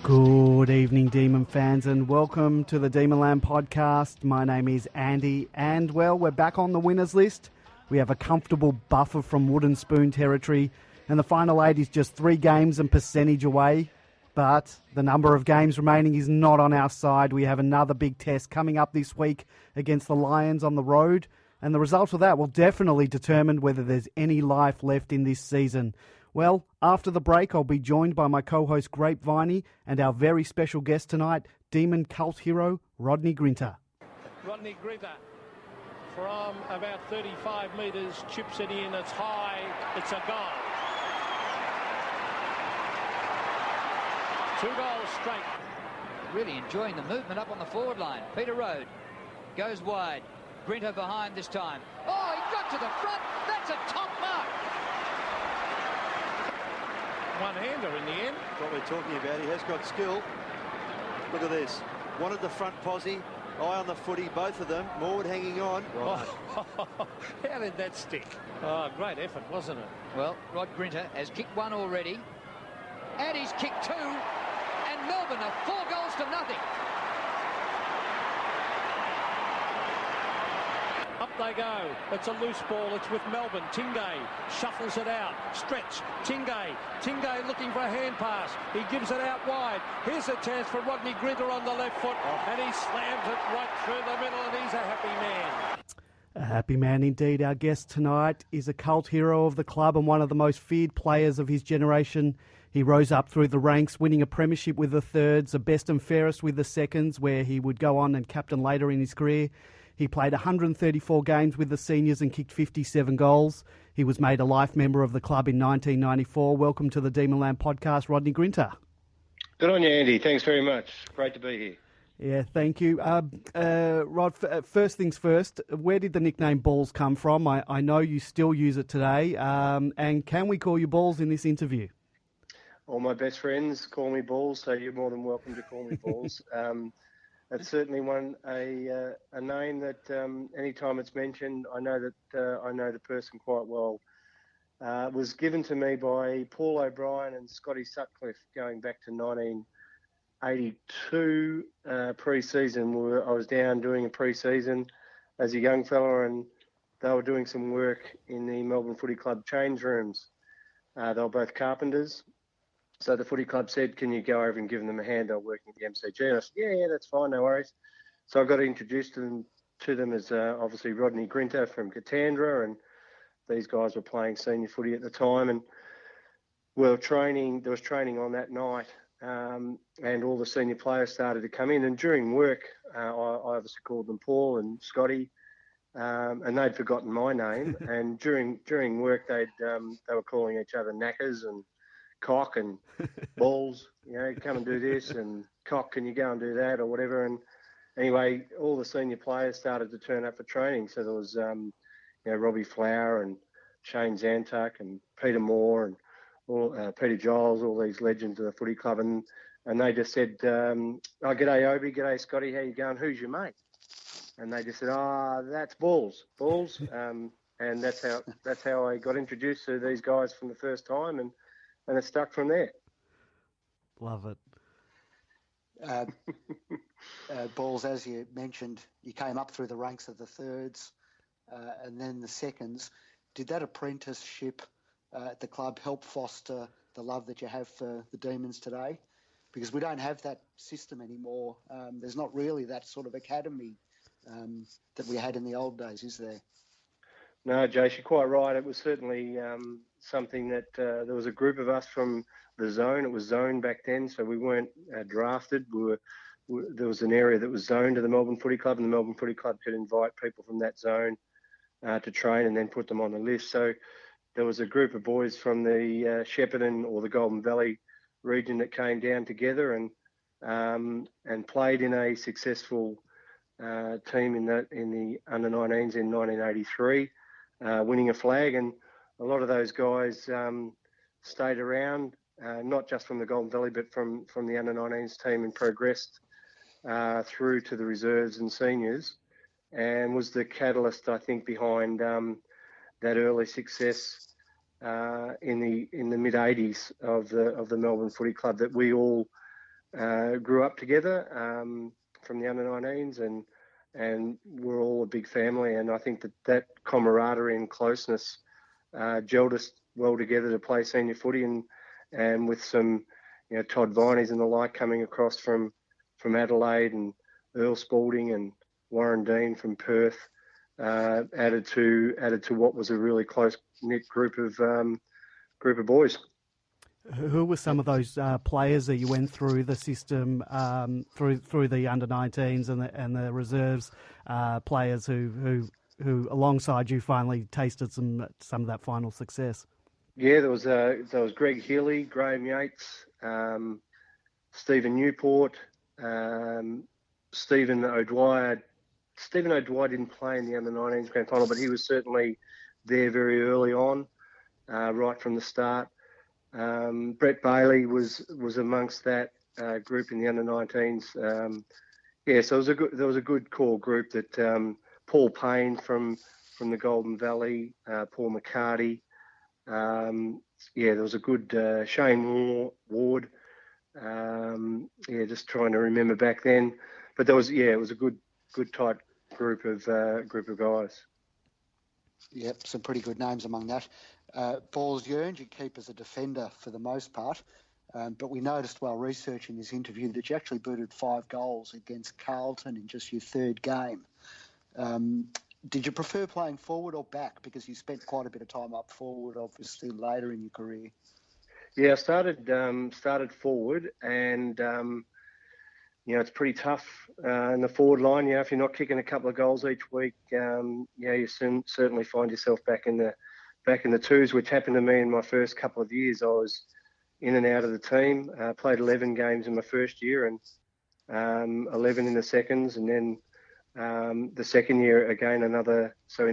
Good evening, Demon fans, and welcome to the Demonland podcast. My name is Andy, and well, we're back on the winners list. We have a comfortable buffer from Wooden Spoon territory, and the final 8 is just 3 games and percentage away. But the number of games remaining is not on our side. We have another big test coming up this week against the Lions on the road, and the result of that will definitely determine whether there's any life left in this season. Well, after the break, I'll be joined by my co-host Grapevine and our very special guest tonight, Demon cult hero Rodney Grinter. Rodney Grinter from about 35 metres, chips it in, it's high, it's a goal. 2 goals straight. Really enjoying the movement up on the forward line. Peter Road goes wide. Grinter behind this time. Oh, he got to the front. That's a top mark. One-hander in the end. That's what we're talking about. He has got skill. Look at this. Wanted the front posse. Eye on the footy, both of them. Morwood hanging on. Right. How did that stick? Oh, great effort, wasn't it? Well, Rod Grinter has kicked 1 already. And he's kicked 2. And Melbourne are 4 goals to nothing. Up they go. It's a loose ball. It's with Melbourne. Tingay shuffles it out. Stretch. Tingay looking for a hand pass. He gives it out wide. Here's a chance for Rodney Grinter on the left foot. And he slams it right through the middle, and he's a happy man. A happy man indeed. Our guest tonight is a cult hero of the club and one of the most feared players of his generation. He rose up through the ranks, winning a premiership with the thirds, a best and fairest with the seconds, where he would go on and captain later in his career. He played 134 games with the seniors and kicked 57 goals. He was made a life member of the club in 1994. Welcome to the Demonland podcast, Rodney Grinter. Good on you, Andy. Thanks very much. Great to be here. Yeah, thank you. Rod, first things first, where did the nickname Balls come from? I know you still use it today. And can we call you Balls in this interview? All my best friends call me Balls, so you're more than welcome to call me Balls. It's certainly a name that anytime it's mentioned, I know the person quite well. It was given to me by Paul O'Brien and Scotty Sutcliffe going back to 1982 pre-season. I was down doing a pre-season as a young fella, and they were doing some work in the Melbourne Footy Club change rooms. They were both carpenters. So the footy club said, can you go over and give them a hand? I'm working at the MCG. And I said, yeah, that's fine, no worries. So I got introduced to them as obviously Rodney Grinter from Katandra, and these guys were playing senior footy at the time. And there was training on that night, and all the senior players started to come in. And during work, I obviously called them Paul and Scotty, and they'd forgotten my name. And during work, they were calling each other knackers and Cock and Balls, come and do this, and Cock, can you go and do that, or whatever. And anyway, all the senior players started to turn up for training. So there was, Robbie Flower and Shane Zantuck and Peter Moore and Peter Giles, all these legends of the footy club. And they just said, g'day Obi, g'day Scotty, how you going? Who's your mate? And they just said, that's Balls. And that's how I got introduced to these guys from the first time, and it stuck from there. Love it. Balls, as you mentioned, you came up through the ranks of the thirds and then the seconds. Did that apprenticeship at the club help foster the love that you have for the Demons today? Because we don't have that system anymore. There's not really that sort of academy that we had in the old days, is there? No, Jace, you're quite right. It was certainly something that there was a group of us from the zone. It was zone back then, so we weren't drafted. There was an area that was zoned to the Melbourne Footy Club, and the Melbourne Footy Club could invite people from that zone to train and then put them on the list. So there was a group of boys from the Shepparton or the Golden Valley region that came down together and played in a successful team in the under-19s in 1983. Winning a flag, and a lot of those guys stayed around, not just from the Golden Valley, but from the under-19s team, and progressed through to the reserves and seniors, and was the catalyst, I think, behind that early success in the mid-80s of the Melbourne Footy Club that we all grew up together from the under-19s, and we're all a big family. And I think that camaraderie and closeness gelled us well together to play senior footy, and with some, Todd Viney's and the like coming across from Adelaide, and Earl Spalding and Warren Dean from Perth, added to what was a really close knit group of boys. Who were some of those players that you went through the system, through the under-19s and the reserves, players who alongside you finally tasted some of that final success? Yeah, there was Greg Healy, Graham Yates, Stephen Newport, Stephen O'Dwyer. Stephen O'Dwyer didn't play in the under-19s grand final, but he was certainly there very early on, right from the start. Brett Bailey was amongst that group in the under-19s. So there was a good core group that Paul Payne from the Golden Valley, Paul McCarty. There was a good Shane Ward. Just trying to remember back then, but it was a good tight group of guys. Yep, some pretty good names among that. Balls, you earned your keep as a defender for the most part, but we noticed while researching this interview that you actually booted 5 goals against Carlton in just your 3rd game. Did you prefer playing forward or back? Because you spent quite a bit of time up forward, obviously, later in your career. Yeah, I started forward, and it's pretty tough in the forward line. If you're not kicking a couple of goals each week, you certainly find yourself back in the twos, which happened to me in my first couple of years. I was in and out of the team. Played 11 games in my first year and 11 in the seconds, and then the second year again in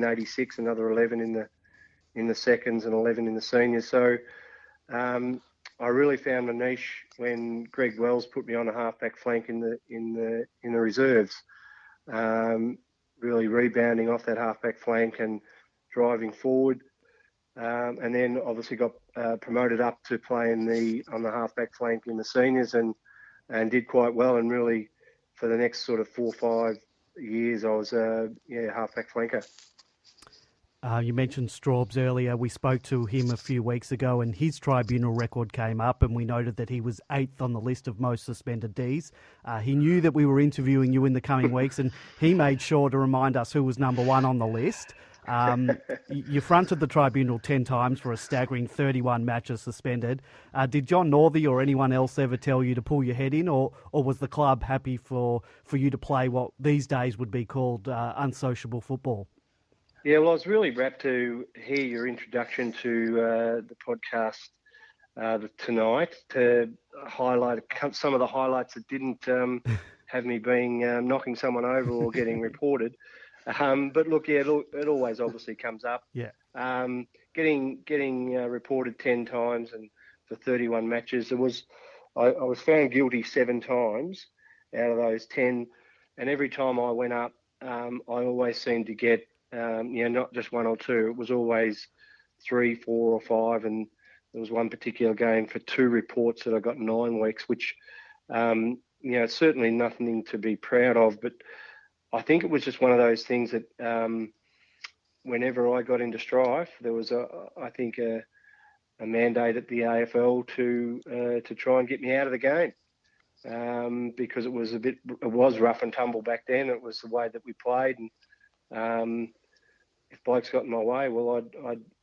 '86 another 11 in the seconds and 11 in the seniors. So I really found my niche when Greg Wells put me on a halfback flank in the reserves, really rebounding off that halfback flank and driving forward. And then obviously got promoted up to play on the halfback flank in the seniors, and did quite well. And really, for the next sort of 4 or 5 years, I was halfback flanker. You mentioned Straubs earlier. We spoke to him a few weeks ago, and his tribunal record came up, and we noted that he was 8th on the list of most suspended Ds. He knew that we were interviewing you in the coming weeks, and he made sure to remind us who was number 1 on the list. You fronted the tribunal 10 times for a staggering 31 matches suspended. Did John Northey or anyone else ever tell you to pull your head in, or was the club happy for you to play what these days would be called unsociable football? Yeah, well, I was really rapt to hear your introduction to the podcast tonight, to highlight some of the highlights that didn't have me being knocking someone over or getting reported. But look, it always obviously comes up. Yeah. Getting reported 10 times and for 31 matches. I was found guilty 7 times out of those 10, and every time I went up, I always seemed to get not just 1 or 2. It was always 3, 4, or 5, and there was one particular game for 2 reports that I got 9 weeks, which certainly nothing to be proud of, but I think it was just one of those things that whenever I got into strife, there was a mandate at the AFL to try and get me out of the game, because it was rough and tumble back then. It was the way that we played, and if blokes got in my way, well,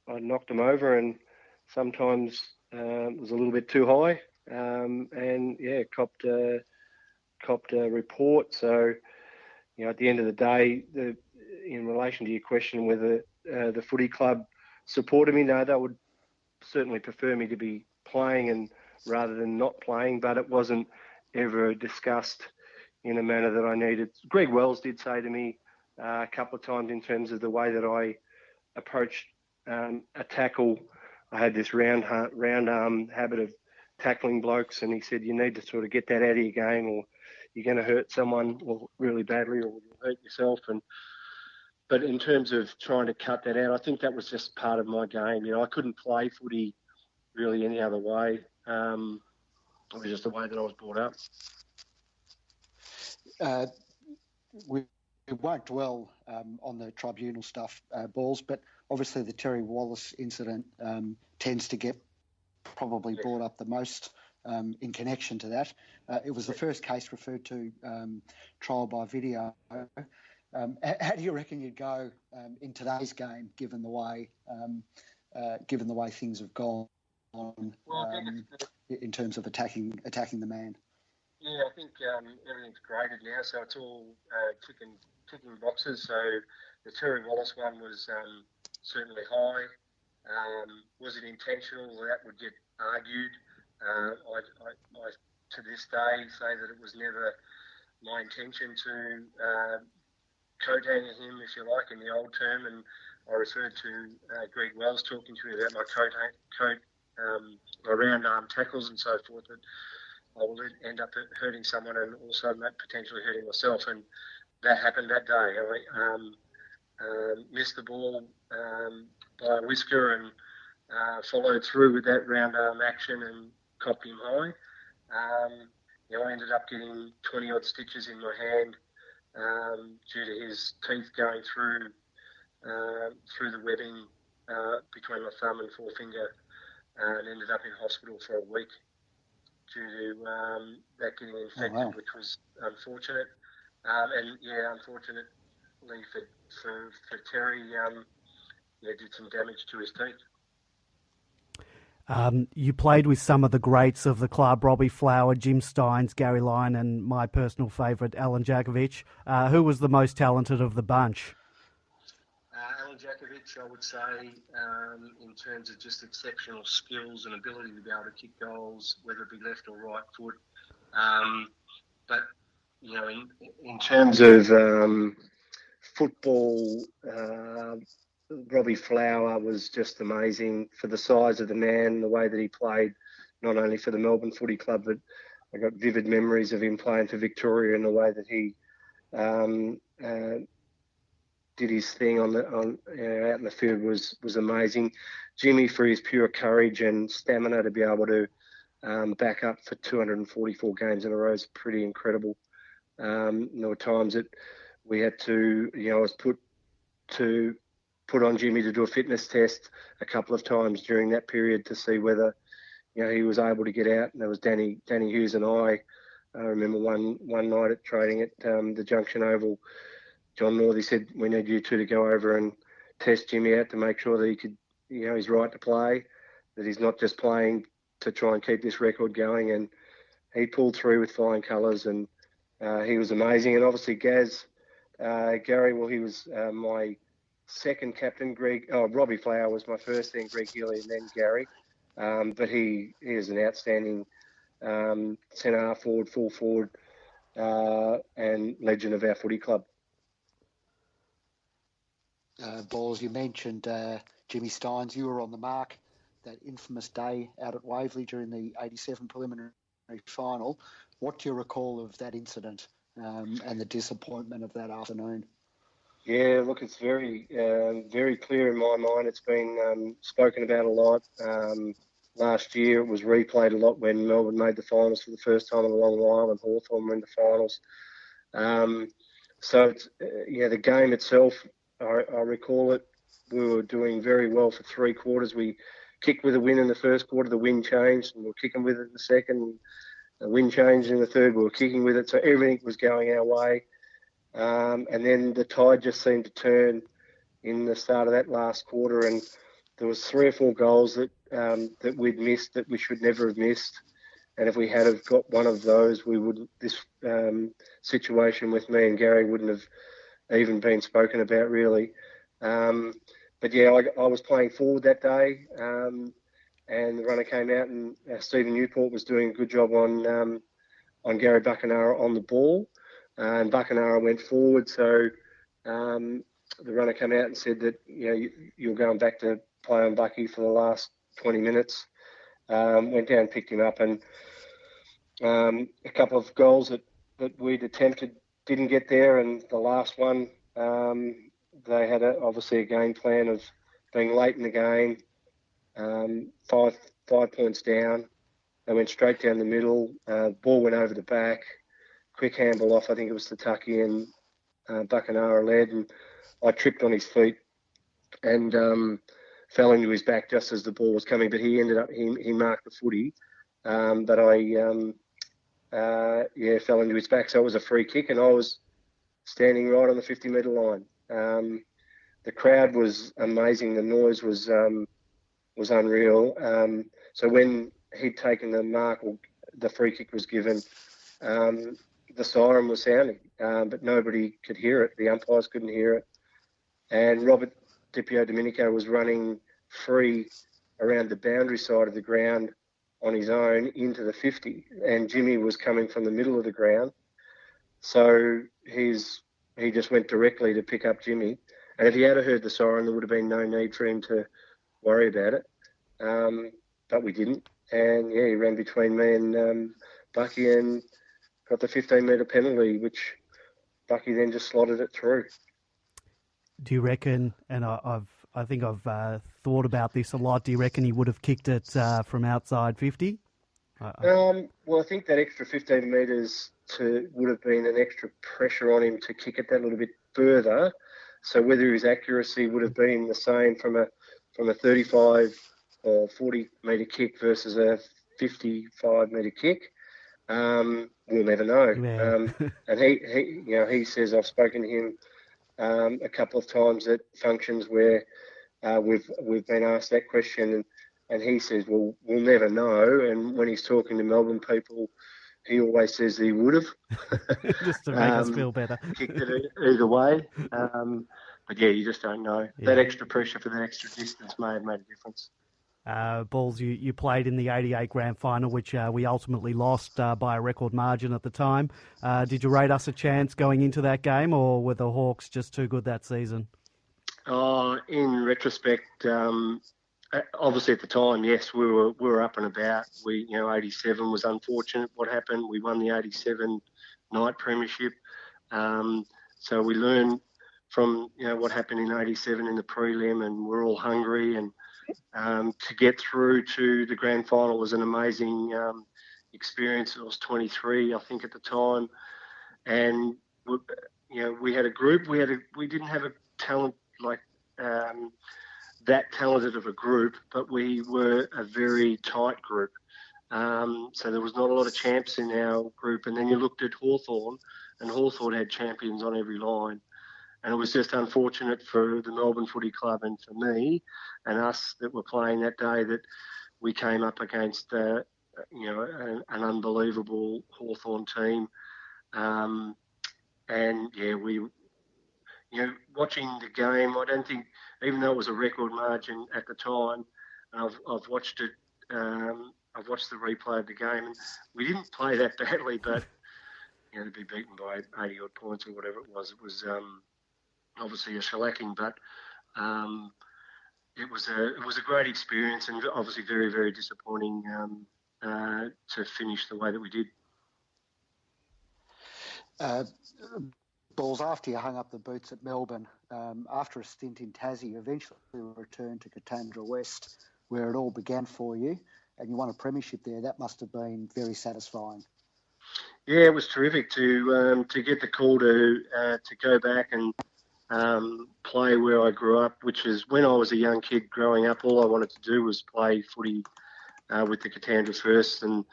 I'd knocked them over, and sometimes it was a little bit too high, copped a report. So, at the end of the day, in relation to your question whether the footy club supported me, no, they would certainly prefer me to be playing and rather than not playing, but it wasn't ever discussed in a manner that I needed. Greg Wells did say to me a couple of times in terms of the way that I approached a tackle. I had this round arm habit of tackling blokes, and he said, you need to sort of get that out of your game, or you're going to hurt someone really badly, or you'll hurt yourself. But in terms of trying to cut that out, I think that was just part of my game. I couldn't play footy really any other way. It was just the way that I was brought up. We won't dwell on the tribunal stuff, Balls, but obviously the Terry Wallace incident tends to get probably brought up the most in connection to that. It was the first case referred to trial by video. How do you reckon you'd go in today's game, given the way things have gone in terms of attacking the man? Yeah, I think everything's graded now, so it's all ticking boxes. So the Terry Wallace one was certainly high. Was it intentional? That would get argued. I to this day say that it was never my intention to coat hanger him, if you like, in the old term. And I referred to Greg Wells talking to me about my my round arm tackles and so forth. That I will end up hurting someone and also potentially hurting myself. And that happened that day. I missed the ball by a whisker and followed through with that round arm action and copped him high. I ended up getting 20-odd stitches in my hand due to his teeth going through the webbing between my thumb and forefinger, and ended up in hospital for a week due to that getting infected, which was unfortunate. Unfortunately for Terry, did some damage to his teeth. You played with some of the greats of the club, Robbie Flower, Jim Steins, Gary Lyon, and my personal favourite, Alan Jakovic. Who was the most talented of the bunch? Alan Jakovic, I would say, in terms of just exceptional skills and ability to be able to kick goals, whether it be left or right foot. But, in terms of football, Robbie Flower was just amazing for the size of the man, the way that he played, not only for the Melbourne Footy Club, but I got vivid memories of him playing for Victoria and the way that he did his thing out in the field was amazing. Jimmy, for his pure courage and stamina to be able to back up for 244 games in a row is pretty incredible. There were times that we had to, I was put on Jimmy to do a fitness test a couple of times during that period to see whether, he was able to get out. And there was Danny Hughes and I remember one night at training at the Junction Oval, John Northey said, we need you two to go over and test Jimmy out to make sure that he could, he's right to play, that he's not just playing to try and keep this record going. And he pulled through with flying colours, and he was amazing. And obviously Gary, well, he was my second captain. Robbie Flower was my first, then Greg Healy, and then Gary. But he is an outstanding centre half forward, full forward, and legend of our footy club. Balls, you mentioned Jimmy Steins. You were on the mark that infamous day out at Waverley during the 87 preliminary final. What do you recall of that incident and the disappointment of that afternoon? Yeah, look, it's very clear in my mind. It's been spoken about a lot. Last year it was replayed a lot when Melbourne made the finals for the first time in a long while, and Hawthorn were in the finals. So it's, the game itself, I recall it. We were doing very well for 3 quarters. We kicked with a win in the first quarter. The wind changed, and we were kicking with it in the second. The wind changed in the third. We were kicking with it, so everything was going our way. And then the tide just seemed to turn in the start of that last quarter, and there was 3 or 4 goals that we'd missed that we should never have missed. And if we had have got one of those, this situation with me and Gary wouldn't have even been spoken about, really. But yeah, I was playing forward that day, and the runner came out, and Stephen Newport was doing a good job on Gary Buckenara on the ball, and Buckenara went forward. So the runner came out and said that you're going back to play on Bucky for the last 20 minutes. Went down, picked him up, and a couple of goals that we'd attempted didn't get there, and the last one, they had obviously a game plan of being late in the game, 5 points down, They went straight down the middle. Ball went over the back. Quick handball off. I think it was the Tucky and Buckenara led, and I tripped on his feet and fell into his back just as the ball was coming. But he ended up he marked the footy, but I fell into his back. So it was a free kick, and I was standing right on the 50-metre line. The crowd was amazing. The noise was unreal. So when he'd taken the mark, or the free kick was given, the siren was sounding, but nobody could hear it. The umpires couldn't hear it. And Robert Dipio Domenico was running free around the boundary side of the ground on his own into the 50, and Jimmy was coming from the middle of the ground. So he just went directly to pick up Jimmy. And if he had heard the siren, there would have been no need for him to worry about it. But we didn't. And, he ran between me and Bucky and got the 15-metre penalty, which Bucky then just slotted it through. Do you reckon, and I think I've thought about this a lot, do you reckon he would have kicked it from outside 50? Well, I think that extra 15 metres would have been an extra pressure on him to kick it that little bit further. So whether his accuracy would have been the same from a 35 or 40 metre kick versus a 55 metre kick, we'll never know. Yeah. And he says, I've spoken to him a couple of times at functions where we've been asked that question, and he says, well, we'll never know. And when he's talking to Melbourne people, he always says he would have. Just to make us feel better. Kicked it either way. But you just don't know. Yeah. That extra pressure for that extra distance may have made a difference. Balls, you played in the 88 grand final, which we ultimately lost by a record margin at the time. Did you rate us a chance going into that game, or were the Hawks just too good that season? In retrospect, obviously at the time, yes, we were up and about. 87 was unfortunate what happened. We won the 87 night premiership. So we learned from what happened in 87 in the prelim, and we're all hungry, and to get through to the grand final was an amazing experience. I was 23, I think, at the time, and we had a group. We didn't have a talent like that talented of a group, but we were a very tight group. So there was not a lot of champs in our group. And then you looked at Hawthorn, and Hawthorn had champions on every line. And it was just unfortunate for the Melbourne Footy Club and for me and us that were playing that day that we came up against an unbelievable Hawthorn team. Watching the game, I don't think, even though it was a record margin at the time, and I've watched it, I've watched the replay of the game, and we didn't play that badly, but to be beaten by 80 odd points or whatever it was obviously a shellacking, but it was a great experience, and obviously very, very disappointing to finish the way that we did. Balls, after you hung up the boots at Melbourne, after a stint in Tassie, you eventually returned to Katandra West, where it all began for you, and you won a premiership there. That must have been very satisfying. Yeah, it was terrific to get the call to go back and play where I grew up, which is when I was a young kid growing up. All I wanted to do was play footy with the Katandra First, and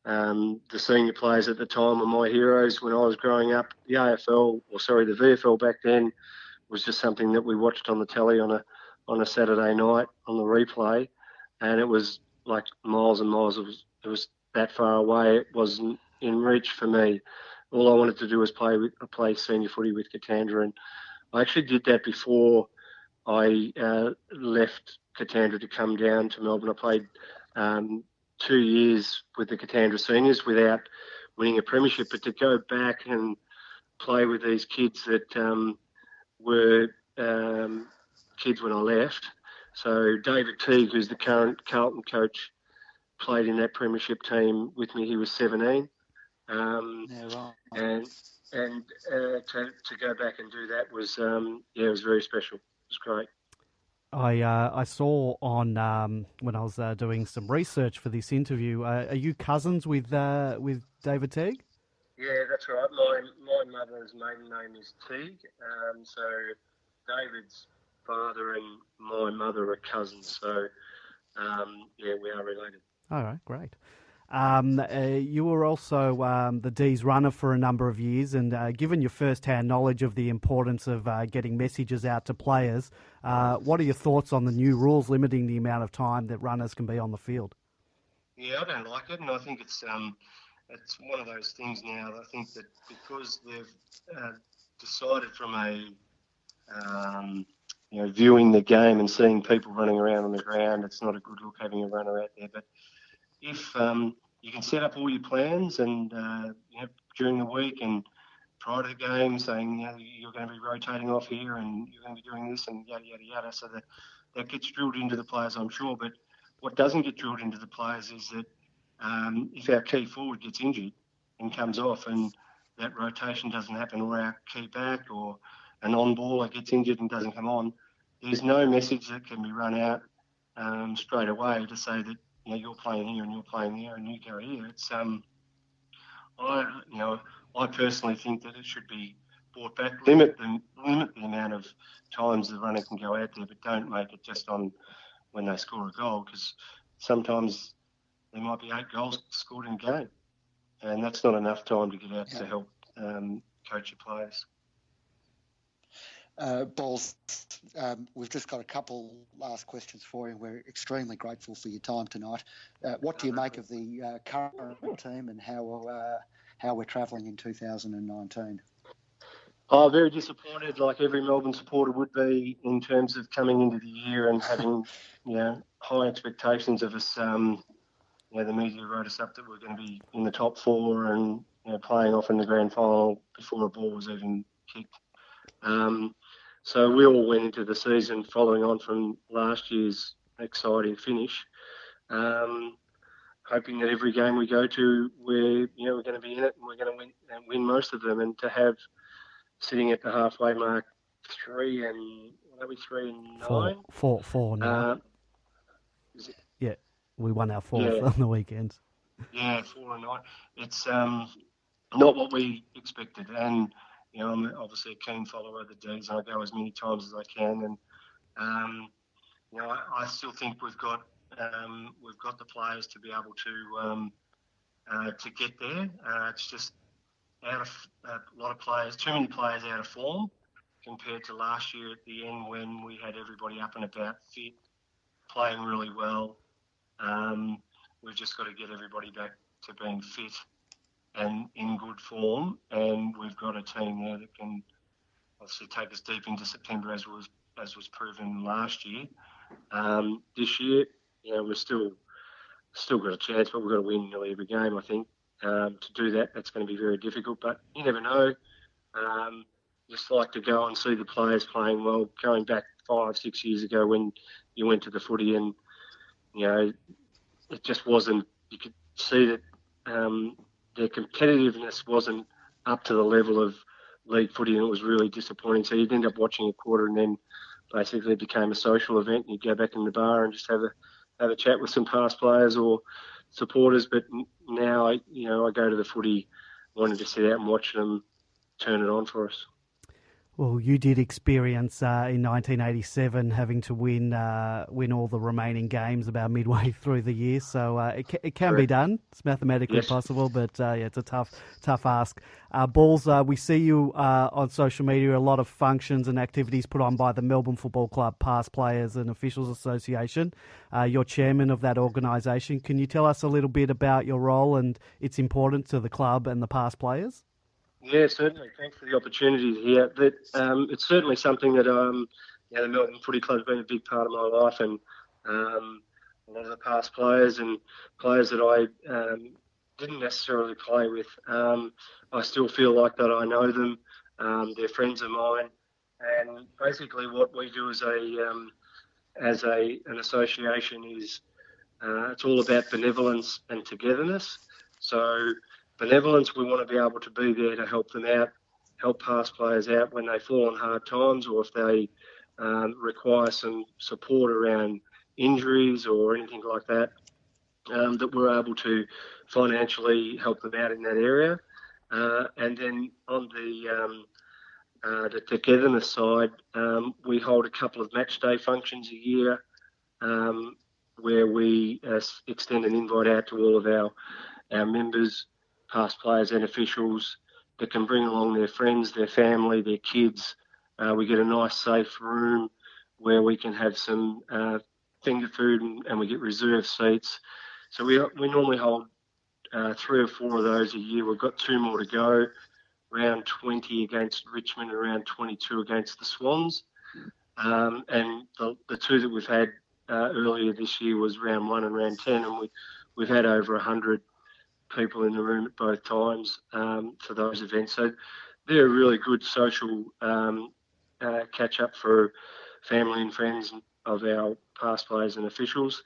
the senior players at the time were my heroes when I was growing up. The the VFL back then was just something that we watched on the telly on a Saturday night on the replay, and it was like miles and miles. It was that far away. It wasn't in reach for me. All I wanted to do was play senior footy with Katandra, and I actually did that before I left Katandra to come down to Melbourne. I played 2 years with the Katandra seniors without winning a premiership, but to go back and play with these kids that were kids when I left. So David Teague, who's the current Carlton coach, played in that premiership team with me. He was 17. And to go back and do that was it was very special. It was great. I saw on when I was doing some research for this interview. Are you cousins with David Teague? Yeah, that's right. My mother's maiden name is Teague, so David's father and my mother are cousins. So yeah, we are related. All right, great. You were also the D's runner for a number of years, and given your first-hand knowledge of the importance of getting messages out to players, what are your thoughts on the new rules limiting the amount of time that runners can be on the field? Yeah, I don't like it, and I think it's one of those things now. I think that because they've decided from a viewing the game and seeing people running around on the ground, it's not a good look having a runner out there. But if you can set up all your plans and during the week and prior to the game saying you're going to be rotating off here and you're going to be doing this and yada yada yada, so that gets drilled into the players, I'm sure. But what doesn't get drilled into the players is that if our key forward gets injured and comes off and that rotation doesn't happen, or our key back or an on-baller gets injured and doesn't come on, there's no message that can be run out straight away to say that you're playing here and you're playing there and you go here. It's I personally think that it should be brought back. Limit the amount of times the runner can go out there, but don't make it just on when they score a goal, because sometimes there might be 8 goals scored in a game, and that's not enough time to get out to help coach your players. Balls, we've just got a couple last questions for you. We're extremely grateful for your time tonight. What do you make of the current team and how we're travelling in 2019? Oh, very disappointed, like every Melbourne supporter would be, in terms of coming into the year and having high expectations of us. The media wrote us up that we're going to be in the top 4 and playing off in the grand final before a ball was even kicked. So we all went into the season following on from last year's exciting finish, hoping that every game we go to, we're going to be in it and we're going to win most of them. And to have sitting at the halfway mark 3 and 9? Four now. Yeah, we won our 4th on the weekend. Yeah, 4 and 9. It's not what we expected, and I'm obviously a keen follower of the D's, and I go as many times as I can. And I still think we've got the players to be able to get there. It's just out of a lot of players, too many players out of form compared to last year at the end when we had everybody up and about, fit, playing really well. We've just got to get everybody back to being fit and in good form, and we've got a team there that can obviously take us deep into September, as was proven last year. This year, we're still got a chance, but we've got to win nearly every game, I think. To do that, that's going to be very difficult, but you never know. Just like to go and see the players playing well. Going back 5-6 years ago when you went to the footy and, it just wasn't, you could see that their competitiveness wasn't up to the level of league footy, and it was really disappointing. So you'd end up watching a quarter and then basically it became a social event. You'd go back in the bar and just have a chat with some past players or supporters. But now, I go to the footy wanting to sit out and watch them turn it on for us. Well, you did experience in 1987 having to win all the remaining games about midway through the year, so it can be done. It's mathematically possible, but it's a tough ask. Balls, we see you on social media, a lot of functions and activities put on by the Melbourne Football Club Past Players and Officials Association. You're chairman of that organisation. Can you tell us a little bit about your role and its importance to the club and the past players? Yeah, certainly. Thanks for the opportunity here. It's certainly something that the Melbourne Footy Club has been a big part of my life, and a lot of the past players and players that I didn't necessarily play with, I still feel like that I know them. They're friends of mine, and basically what we do as an association is it's all about benevolence and togetherness. So benevolence, we want to be able to be there to help them out, help past players out when they fall on hard times, or if they require some support around injuries or anything like that, that we're able to financially help them out in that area. And then on the togetherness side, we hold a couple of match day functions a year, where we extend an invite out to all of our members, past players and officials, that can bring along their friends, their family, their kids. We get a nice safe room where we can have some finger food, and we get reserved seats. So we normally hold 3 or 4 of those a year. We've got 2 more to go, round 20 against Richmond and round 22 against the Swans. And the 2 that we've had earlier this year was round 1 and round 10, and we've had over 100 people in the room at both times for those events. So they're a really good social catch-up for family and friends of our past players and officials.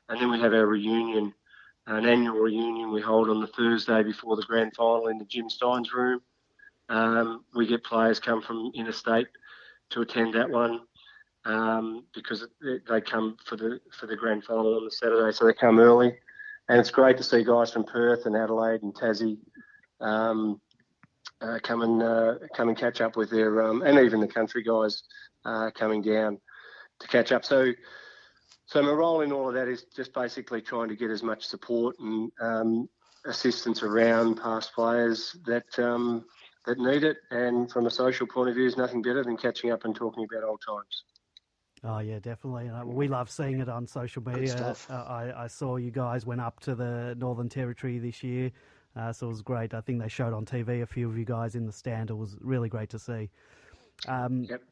And then we have our reunion, an annual reunion we hold on the Thursday before the grand final in the Jim Steins room. We get players come from interstate to attend that one because they come for the grand final on the Saturday, so they come early. And it's great to see guys from Perth and Adelaide and Tassie come and catch up with their and even the country guys coming down to catch up. So my role in all of that is just basically trying to get as much support and assistance around past players that need it. And from a social point of view, there's nothing better than catching up and talking about old times. Oh, yeah, definitely. We love seeing it on social media. I saw you guys went up to the Northern Territory this year, so it was great. I think they showed on TV a few of you guys in the stand. It was really great to see. Yep.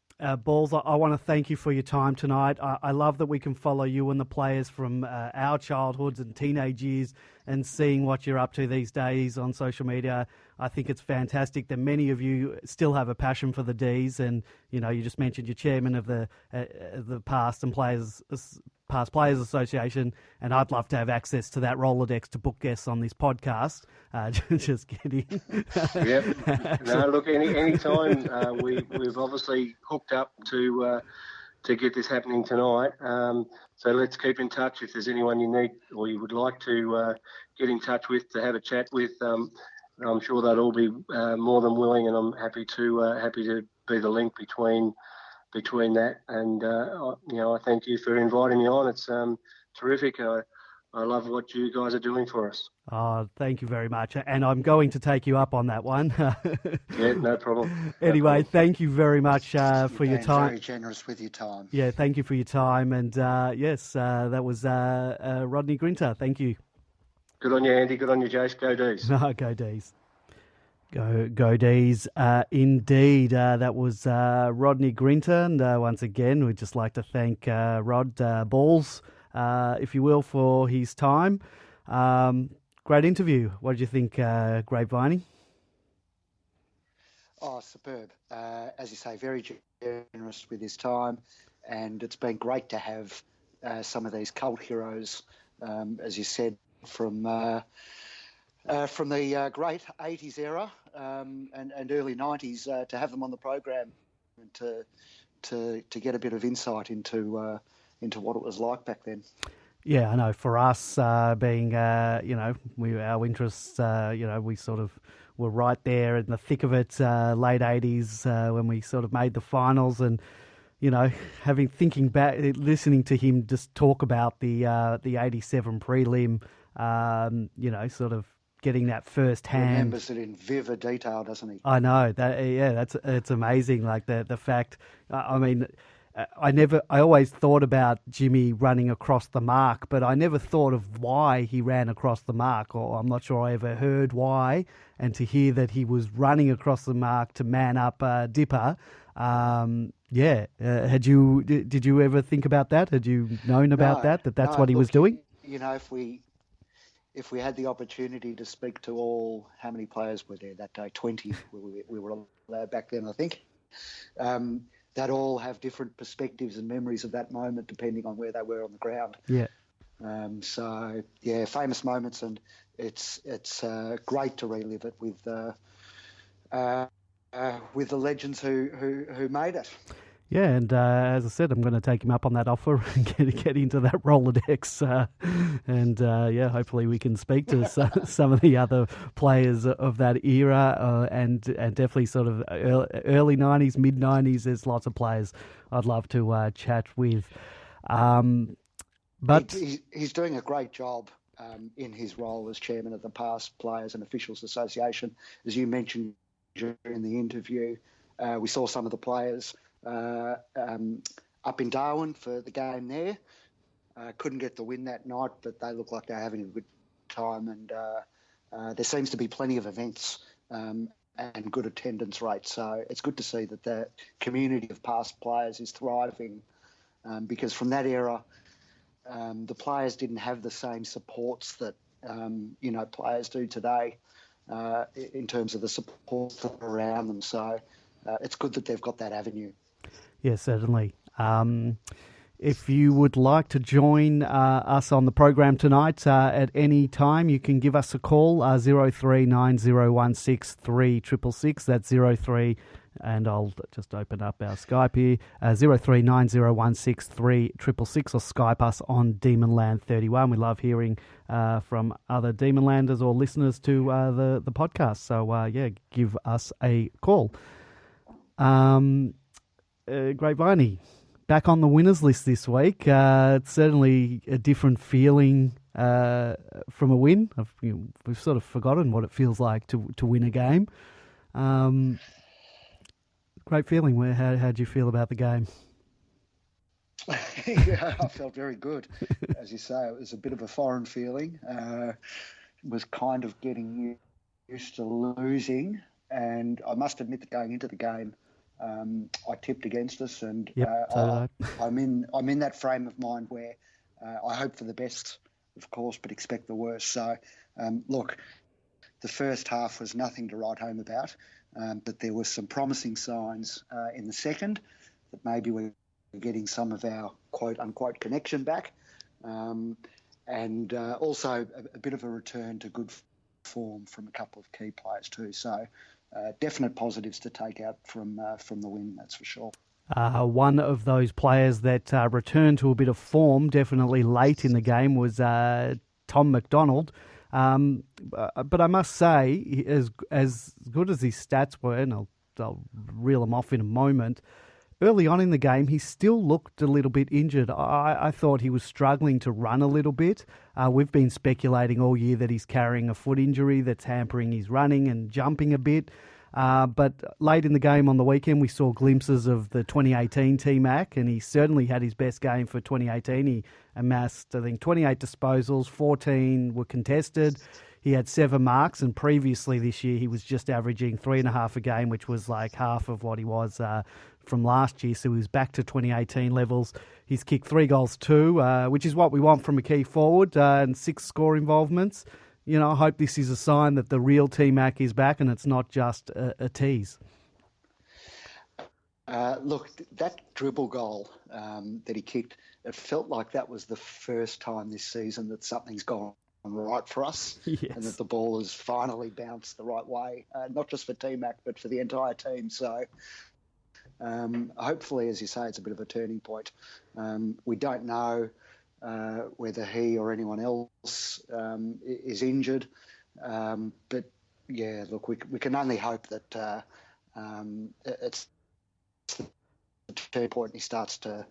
Balls, I want to thank you for your time tonight. I love that we can follow you and the players from our childhoods and teenage years and seeing what you're up to these days on social media. I think it's fantastic that many of you still have a passion for the D's, and you just mentioned you're chairman of the Past Players Association, and I'd love to have access to that Rolodex to book guests on this podcast. Just kidding. Yep. No, look, any time we've obviously hooked up to get this happening tonight. So let's keep in touch. If there's anyone you need or you would like to get in touch with to have a chat with, I'm sure they'll all be more than willing, and I'm happy to be the link between that. And I thank you for inviting me on. It's terrific. I love what you guys are doing for us. Oh, thank you very much. And I'm going to take you up on that one. Yeah, no problem. Anyway, thank you very much for your time. Very generous with your time. Yeah, thank you for your time. And yes, that was Rodney Grinter. Thank you. Good on you, Andy. Good on you, Jace. Go D's. Go D's. Go D's. Indeed. That was Rodney Grinter. And once again, we'd just like to thank Rod Balls, if you will, for his time. Great interview. What did you think, Grapeviney? Oh, superb. As you say, very generous with his time. And it's been great to have some of these cult heroes, as you said, from the great 80s era and early 90s, to have them on the program and to get a bit of insight into what it was like back then. Yeah, I know. For us, being our interests, we sort of were right there in the thick of it, late 80s, when we sort of made the finals, and thinking back, listening to him just talk about the 87 prelim. Sort of getting that first hand. Remembers it in vivid detail, doesn't he? I know that. Yeah, it's amazing. Like the fact. I always thought about Jimmy running across the mark, but I never thought of why he ran across the mark, or I'm not sure I ever heard why. And to hear that he was running across the mark to man up Dipper. Did you ever think about that? Had you known about that's what he was doing? If we had the opportunity to speak to all, how many players were there that day? 20 we were allowed back then, I think. That all have different perspectives and memories of that moment depending on where they were on the ground. Yeah. Famous moments, and it's great to relive it with the legends who made it. Yeah, and as I said, I'm going to take him up on that offer and get into that Rolodex. And hopefully we can speak to some of the other players of that era and definitely sort of early 90s, mid 90s. There's lots of players I'd love to chat with. But he's doing a great job in his role as chairman of the Past Players and Officials Association. As you mentioned during the interview, we saw some of the players up in Darwin for the game there. Couldn't get the win that night, but they look like they're having a good time, and there seems to be plenty of events and good attendance rates. So it's good to see that the community of past players is thriving, because from that era, the players didn't have the same supports that players do today in terms of the support around them. So it's good that they've got that avenue. Yes, certainly. If you would like to join us on the program tonight at any time, you can give us a call, 0390163666. That's 03, and I'll just open up our Skype here, 0390163666, or Skype us on Demonland31. We love hearing from other Demonlanders or listeners to the podcast. So, give us a call. Grapeviney, back on the winners list this week. It's certainly a different feeling from a win. We've sort of forgotten what it feels like to win a game. Great feeling. How do you feel about the game? Yeah, I felt very good. As you say, it was a bit of a foreign feeling. Was kind of getting used to losing, and I must admit that going into the game, I tipped against us, and I'm in that frame of mind where I hope for the best, of course, but expect the worst. So, look, the first half was nothing to write home about, but there were some promising signs in the second that maybe we're getting some of our quote-unquote connection back, and also a bit of a return to good form from a couple of key players too. So, definite positives to take out from the win, that's for sure. One of those players that returned to a bit of form, definitely late in the game, was Tom McDonald. But I must say, as good as his stats were, and I'll reel them off in a moment, early on in the game, he still looked a little bit injured. I thought he was struggling to run a little bit. We've been speculating all year that he's carrying a foot injury that's hampering his running and jumping a bit. But late in the game on the weekend, we saw glimpses of the 2018 T-Mac, and he certainly had his best game for 2018. He amassed, I think, 28 disposals, 14 were contested. He had 7 marks, and previously this year he was just averaging 3.5 a game, which was like half of what he was from last year. So he was back to 2018 levels. He's kicked 3 goals too, which is what we want from a key forward, and 6 score involvements. I hope this is a sign that the real T-Mac is back and it's not just a tease. Look, that dribble goal that he kicked, it felt like that was the first time this season that something's gone right for us, yes, and that the ball has finally bounced the right way, not just for T-Mac, but for the entire team. So hopefully, as you say, it's a bit of a turning point. We don't know whether he or anyone else is injured. But, yeah, look, we can only hope that it's the turning point and he starts to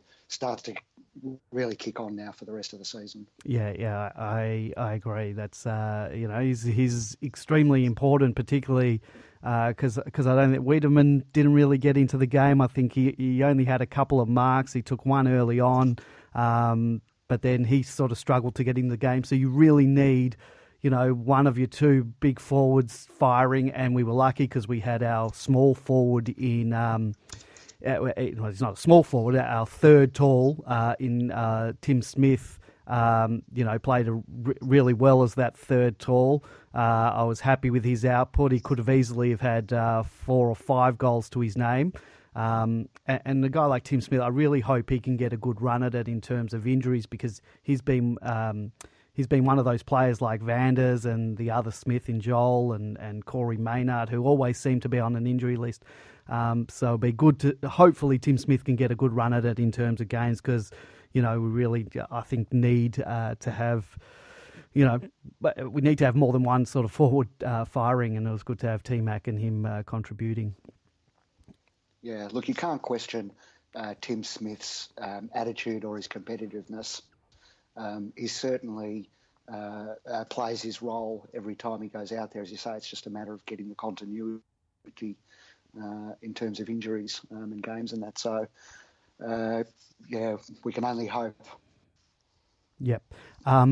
really kick on now for the rest of the season. Yeah, I agree. That's, he's extremely important, particularly because I don't think Wiedemann didn't really get into the game. I think he only had a couple of marks. He took one early on. But then he sort of struggled to get in the game. So you really need, one of your 2 big forwards firing, and we were lucky because we had our small forward in, he's not a small forward, our third tall in Tim Smith, played really well as that third tall. I was happy with his output. He could have easily have had 4 or 5 goals to his name. And a guy like Tim Smith, I really hope he can get a good run at it in terms of injuries, because he's been one of those players like Vanders and the other Smith in Joel and Corey Maynard, who always seem to be on an injury list. So it'll be good to hopefully Tim Smith can get a good run at it in terms of games because, we really, I think, need to have, we need to have more than one sort of forward firing, and it was good to have T-Mac and him contributing. Yeah, look, you can't question Tim Smith's attitude or his competitiveness. He certainly plays his role every time he goes out there. As you say, it's just a matter of getting the continuity in terms of injuries and games and that. So, we can only hope. Yep. I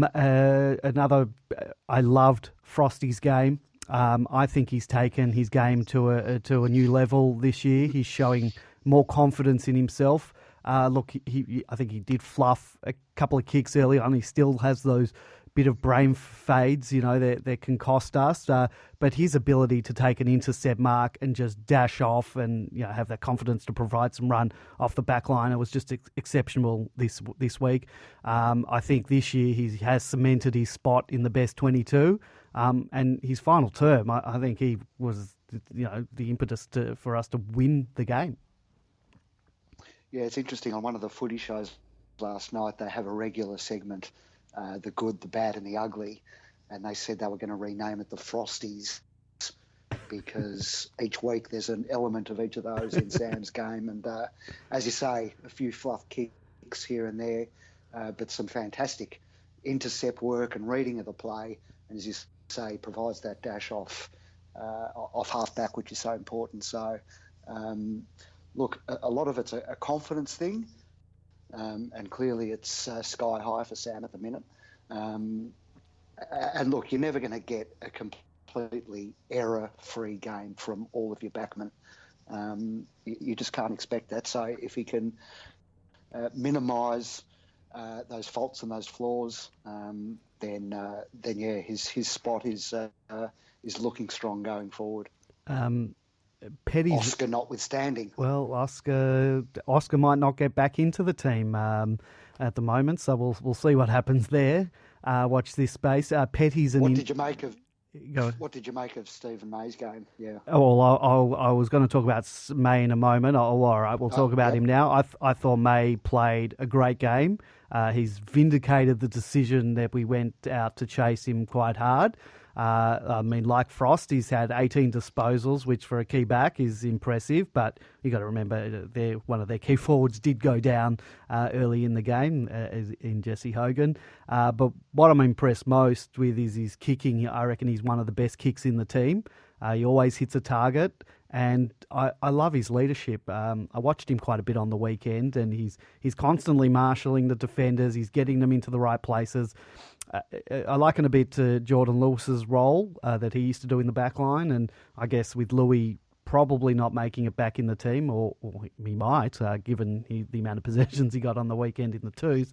loved Frosty's game. I think he's taken his game to a new level this year. He's showing more confidence in himself. I think he did fluff a couple of kicks early on. He still has those bit of brain fades, that can cost us. But his ability to take an intercept mark and just dash off and have that confidence to provide some run off the back line, it was just exceptional this week. I think this year he has cemented his spot in the best 22. And his final term, I think he was, the impetus for us to win the game. Yeah, it's interesting. On one of the footy shows last night, they have a regular segment, the good, the bad and the ugly. And they said they were going to rename it the Frosties because each week there's an element of each of those in Sam's game. And as you say, a few fluff kicks here and there, but some fantastic intercept work and reading of the play. And as you say, provides that dash off half-back, which is so important. So, look, a lot of it's a confidence thing. And clearly it's sky high for Sam at the minute. And look, you're never going to get a completely error-free game from all of your backmen. You just can't expect that. So if he can minimise those faults and those flaws, then his spot is looking strong going forward. Petty's, Oscar notwithstanding. Well, Oscar might not get back into the team at the moment, so we'll see what happens there. Watch this space. Petty's What did you make of Stephen May's game? Yeah. Oh, well, I was going to talk about May in a moment. All right, we'll talk about him now. I thought May played a great game. He's vindicated the decision that we went out to chase him quite hard. Like Frost, he's had 18 disposals, which for a key back is impressive. But you got to remember, one of their key forwards did go down early in the game in Jesse Hogan. But what I'm impressed most with is his kicking. I reckon he's one of the best kicks in the team. He always hits a target. And I love his leadership. I watched him quite a bit on the weekend, and he's constantly marshalling the defenders. He's getting them into the right places. I liken a bit to Jordan Lewis's role that he used to do in the back line, and I guess with Louis probably not making it back in the team, or he might, given the amount of possessions he got on the weekend in the twos.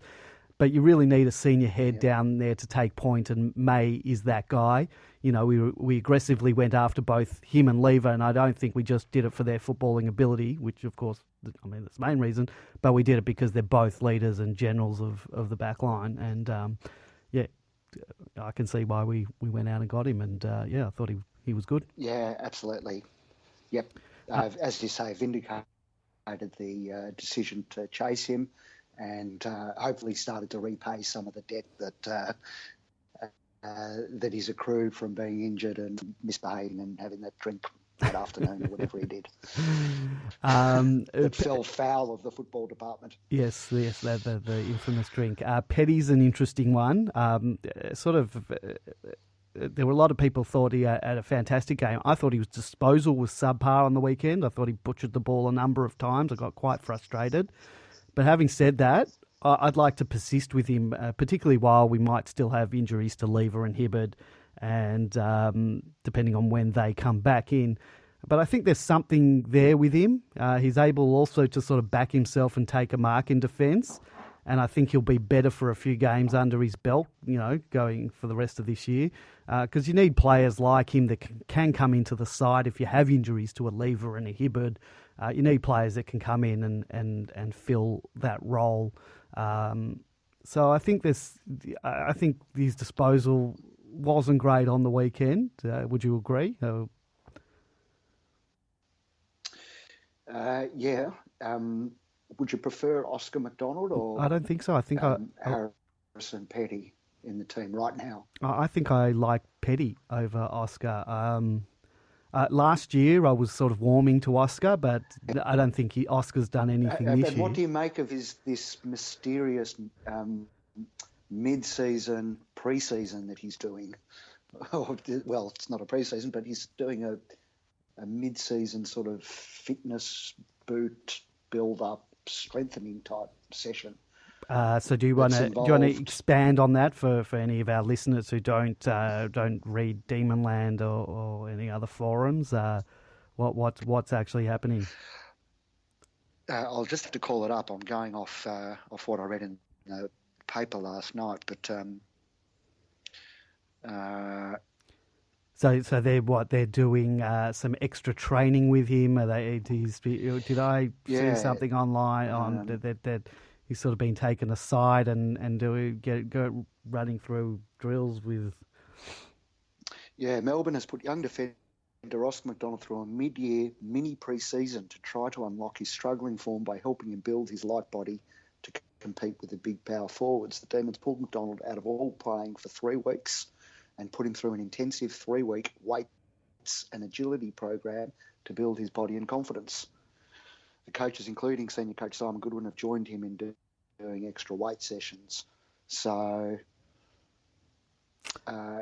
But you really need a senior head down there to take point, and May is that guy. We aggressively went after both him and Lever, and I don't think we just did it for their footballing ability, which of course, that's the main reason, but we did it because they're both leaders and generals of the back line. And I can see why we went out and got him, and I thought he was good. Yeah, absolutely. Yep. As you say, vindicated the decision to chase him, and hopefully started to repay some of the debt that he's accrued from being injured and misbehaving and having that drink that afternoon or whatever he did. It fell foul of the football department. Yes, the infamous drink. Petty's an interesting one. There were a lot of people thought he had a fantastic game. I thought his disposal was subpar on the weekend. I thought he butchered the ball a number of times. I got quite frustrated. But having said that, I'd like to persist with him, particularly while we might still have injuries to Lever and Hibberd, and depending on when they come back in. But I think there's something there with him. He's able also to sort of back himself and take a mark in defence, and I think he'll be better for a few games under his belt, going for the rest of this year. Because you need players like him that can come into the side if you have injuries to a Lever and a Hibberd. You need players that can come in and fill that role. So I think his disposal wasn't great on the weekend. Would you agree? Yeah. Would you prefer Oscar McDonald or I don't think so. I think Harrison Petty in the team right now? I think I like Petty over Oscar. Last year I was sort of warming to Oscar, but I don't think Oscar's done anything this And year. what do you make of this mysterious mid-season, pre-season that he's doing? Well, it's not a pre-season, but he's doing a mid-season sort of fitness boot build-up, strengthening type session. So do you want to expand on that for any of our listeners who don't read Demonland or any other forums? What's actually happening? I'll just have to call it up. I'm going off what I read in the paper last night, but So they're doing some extra training with him. Did I see something online on that he's sort of been taken aside and go running through drills with? Yeah, Melbourne has put young defender Oscar McDonald through a mid-year mini pre-season to try to unlock his struggling form by helping him build his light body to compete with the big power forwards. The Demons pulled McDonald out of all playing for 3 weeks and put him through an intensive 3-week weights and agility program to build his body and confidence. The coaches, including senior coach Simon Goodwin, have joined him in doing extra weight sessions. So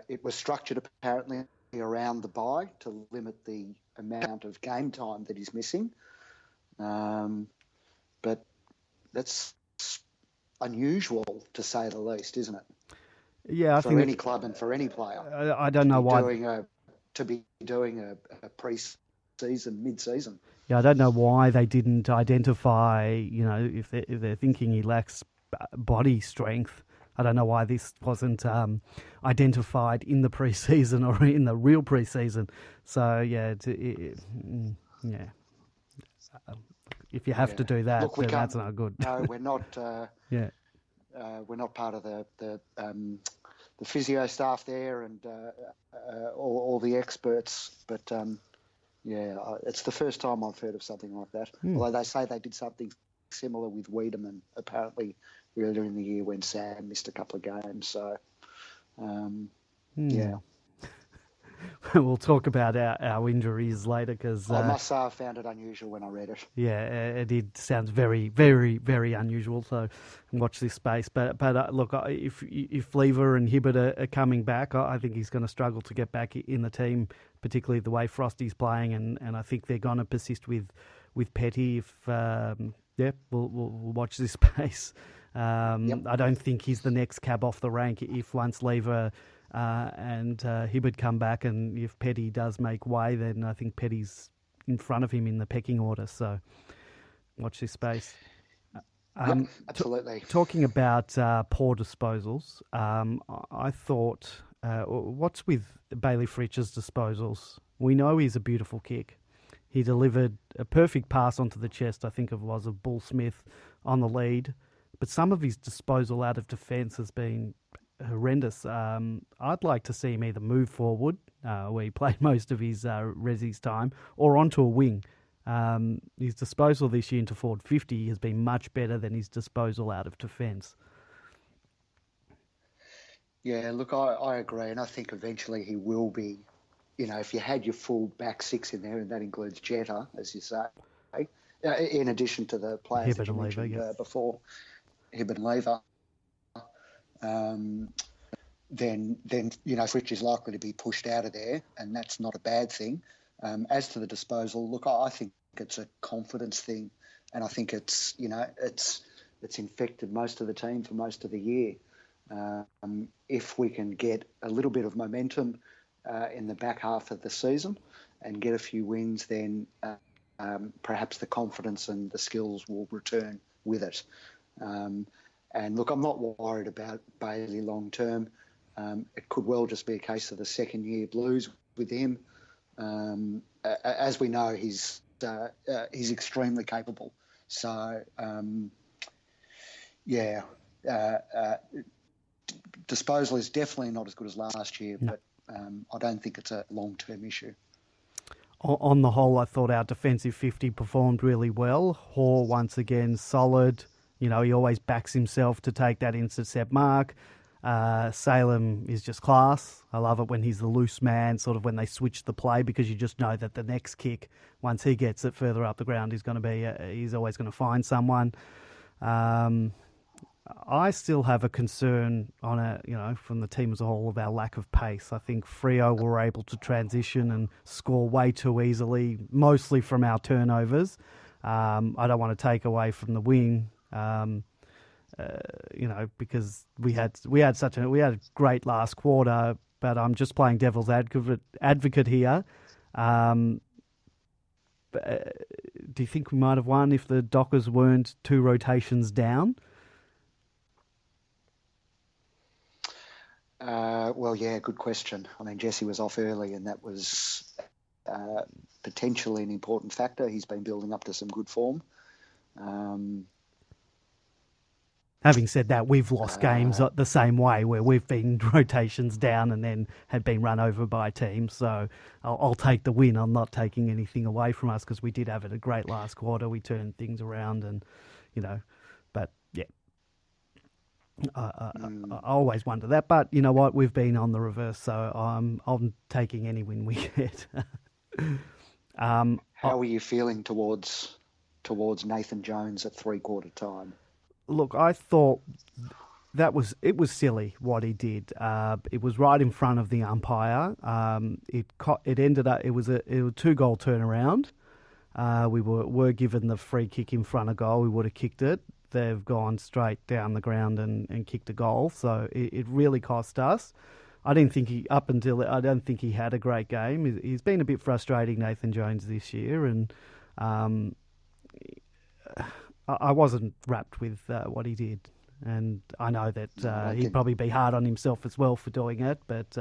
it was structured apparently around the bye to limit the amount of game time that he's missing. But that's unusual, to say the least, isn't it? Yeah, I for think any club and for any player. I don't know why to be doing a pre-season, mid-season. Yeah, I don't know why they didn't identify. If they're thinking he lacks body strength, I don't know why this wasn't identified in the pre-season or in the real pre-season. So yeah, if you have to do that, look, then that's not good. No, we're not. We're not part of the physio staff there and all the experts, but it's the first time I've heard of something like that. Although they say they did something similar with Wiedemann apparently earlier in the year when Sam missed a couple of games. So, yeah. We'll talk about our injuries later because I must say I found it unusual when I read it. Yeah, it did. Sounds very, very, very unusual. So watch this space. But look, if Lever and Hibbert are coming back, I think he's going to struggle to get back in the team, particularly the way Frosty's playing, and I think they're going to persist with Petty. If we'll watch this space. I don't think he's the next cab off the rank if once Lever and Hibbert come back, and if Petty does make way, then I think Petty's in front of him in the pecking order. So watch this space. Absolutely. Talking about poor disposals, I thought, what's with Bailey Fritch's disposals? We know he's a beautiful kick. He delivered a perfect pass onto the chest, I think it was, of Bull Smith on the lead. But some of his disposal out of defence has been horrendous. I'd like to see him either move forward, where he played most of his Resi's time, or onto a wing. His disposal this year into forward 50 has been much better than his disposal out of defence. Yeah, look, I agree, and I think eventually he will be. If you had your full back six in there, and that includes Jetta, as you say, in addition to the players that you mentioned before, Hibbert and Lever, then Fritch is likely to be pushed out of there, and that's not a bad thing. As to the disposal, look, I think it's a confidence thing, and I think it's infected most of the team for most of the year. If we can get a little bit of momentum in the back half of the season and get a few wins, then perhaps the confidence and the skills will return with it. And look, I'm not worried about Bailey long term. It could well just be a case of the second year blues with him. As we know, he's extremely capable. So, disposal is definitely not as good as last year, but I don't think it's a long-term issue. On the whole, I thought our defensive 50 performed really well. Hoare, once again, solid. You know, he always backs himself to take that intercept mark. Salem is just class. I love it when he's the loose man, sort of when they switch the play, because you just know that the next kick, once he gets it further up the ground, he's always going to find someone. I still have a concern from the team as a whole of our lack of pace. I think Freo were able to transition and score way too easily, mostly from our turnovers. I don't want to take away from the win, because we had a great last quarter. But I'm just playing devil's advocate here. Do you think we might have won if the Dockers weren't 2 rotations down? Well, yeah, good question. I mean, Jesse was off early, and that was potentially an important factor. He's been building up to some good form. Having said that, we've lost games the same way, where we've been rotations down and then had been run over by teams. So I'll take the win. I'm not taking anything away from us, because we did have a great last quarter. We turned things around, and but yeah. I always wonder that, but you know what? We've been on the reverse, so I'm taking any win we get. How are you feeling towards Nathan Jones at 3/4 time? Look, I thought it was silly what he did. It was right in front of the umpire. It ended up it was a 2-goal turnaround. We were given the free kick in front of goal. We would have kicked it. They've gone straight down the ground and kicked a goal. So it really cost us. I don't think he had a great game. He's been a bit frustrating, Nathan Jones, this year, and I wasn't wrapped with what he did. And I know that he'd probably be hard on himself as well for doing it, but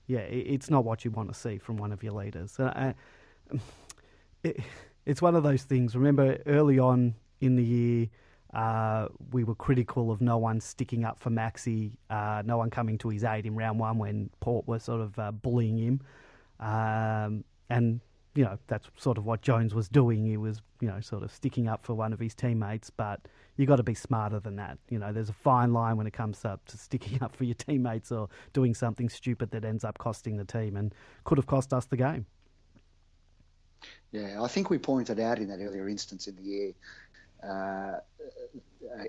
it's not what you want to see from one of your leaders. It's one of those things. Remember, early on in the year, we were critical of no one sticking up for Maxi, no one coming to his aid in round 1 when Port were sort of bullying him. And, that's sort of what Jones was doing. He was, sort of sticking up for one of his teammates, but you got to be smarter than that. There's a fine line when it comes up to sticking up for your teammates or doing something stupid that ends up costing the team and could have cost us the game. Yeah, I think we pointed out in that earlier instance in the year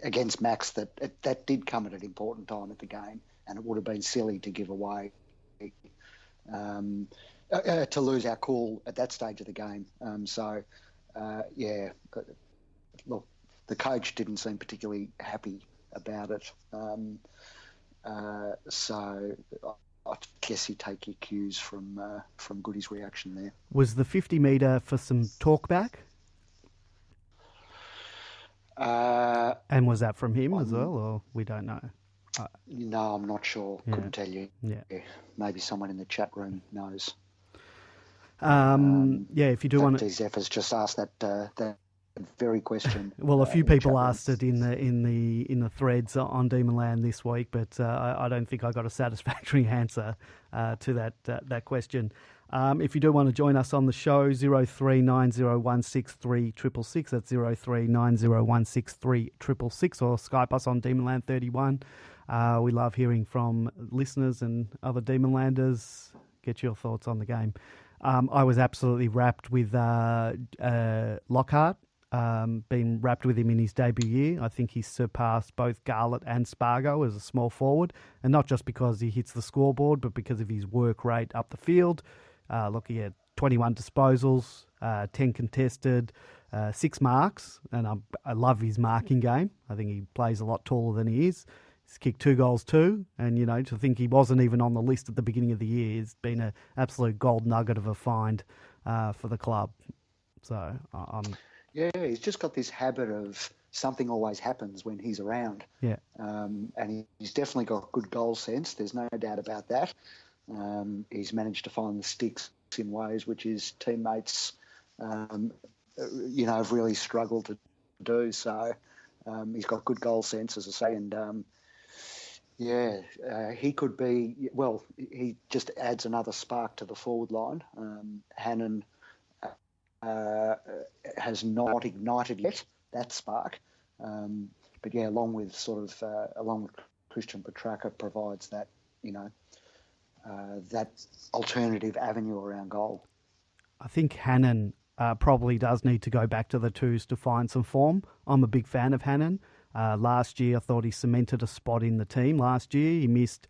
against Max that did come at an important time at the game, and it would have been silly to give away, to lose our cool at that stage of the game. Look, the coach didn't seem particularly happy about it. So I guess you take your cues from Goody's reaction there. Was the 50 metre for some talkback? And was that from him as well, or we don't know? No, I'm not sure. Yeah. Couldn't tell you. Yeah. Maybe someone in the chat room knows. If you do want to, Zeph has just asked that very question. Well, a few people asked it in the threads on Demonland this week, but I don't think I got a satisfactory answer to that question. If you do want to join us on the show, 0390163666, that's 0390163666, or Skype us on Demonland31. We love hearing from listeners and other Demonlanders. Get your thoughts on the game. I was absolutely wrapped with Lockhart. Been wrapped with him in his debut year. I think he's surpassed both Garlett and Spargo as a small forward, and not just because he hits the scoreboard, but because of his work rate up the field. He had 21 disposals, 10 contested, 6 marks, and I love his marking game. I think he plays a lot taller than he is. He's kicked 2 goals too, and to think he wasn't even on the list at the beginning of the year has been an absolute gold nugget of a find for the club. So yeah, he's just got this habit of something always happens when he's around. Yeah, and he's definitely got good goal sense. There's no doubt about that. He's managed to find the sticks in ways which his teammates, have really struggled to do. So he's got good goal sense, as I say, and he could be. Well, he just adds another spark to the forward line. Hannon has not ignited yet that spark. But yeah, along with Christian Petrarca provides that, that alternative avenue around goal. I think Hannon probably does need to go back to the twos to find some form. I'm a big fan of Hannon. Last year, I thought he cemented a spot in the team. Last year, he missed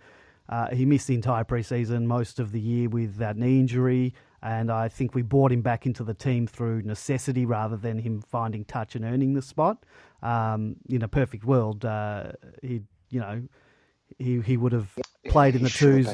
the entire preseason, most of the year with that knee injury, and I think we brought him back into the team through necessity rather than him finding touch and earning the spot. In a perfect world, he would have played in the twos,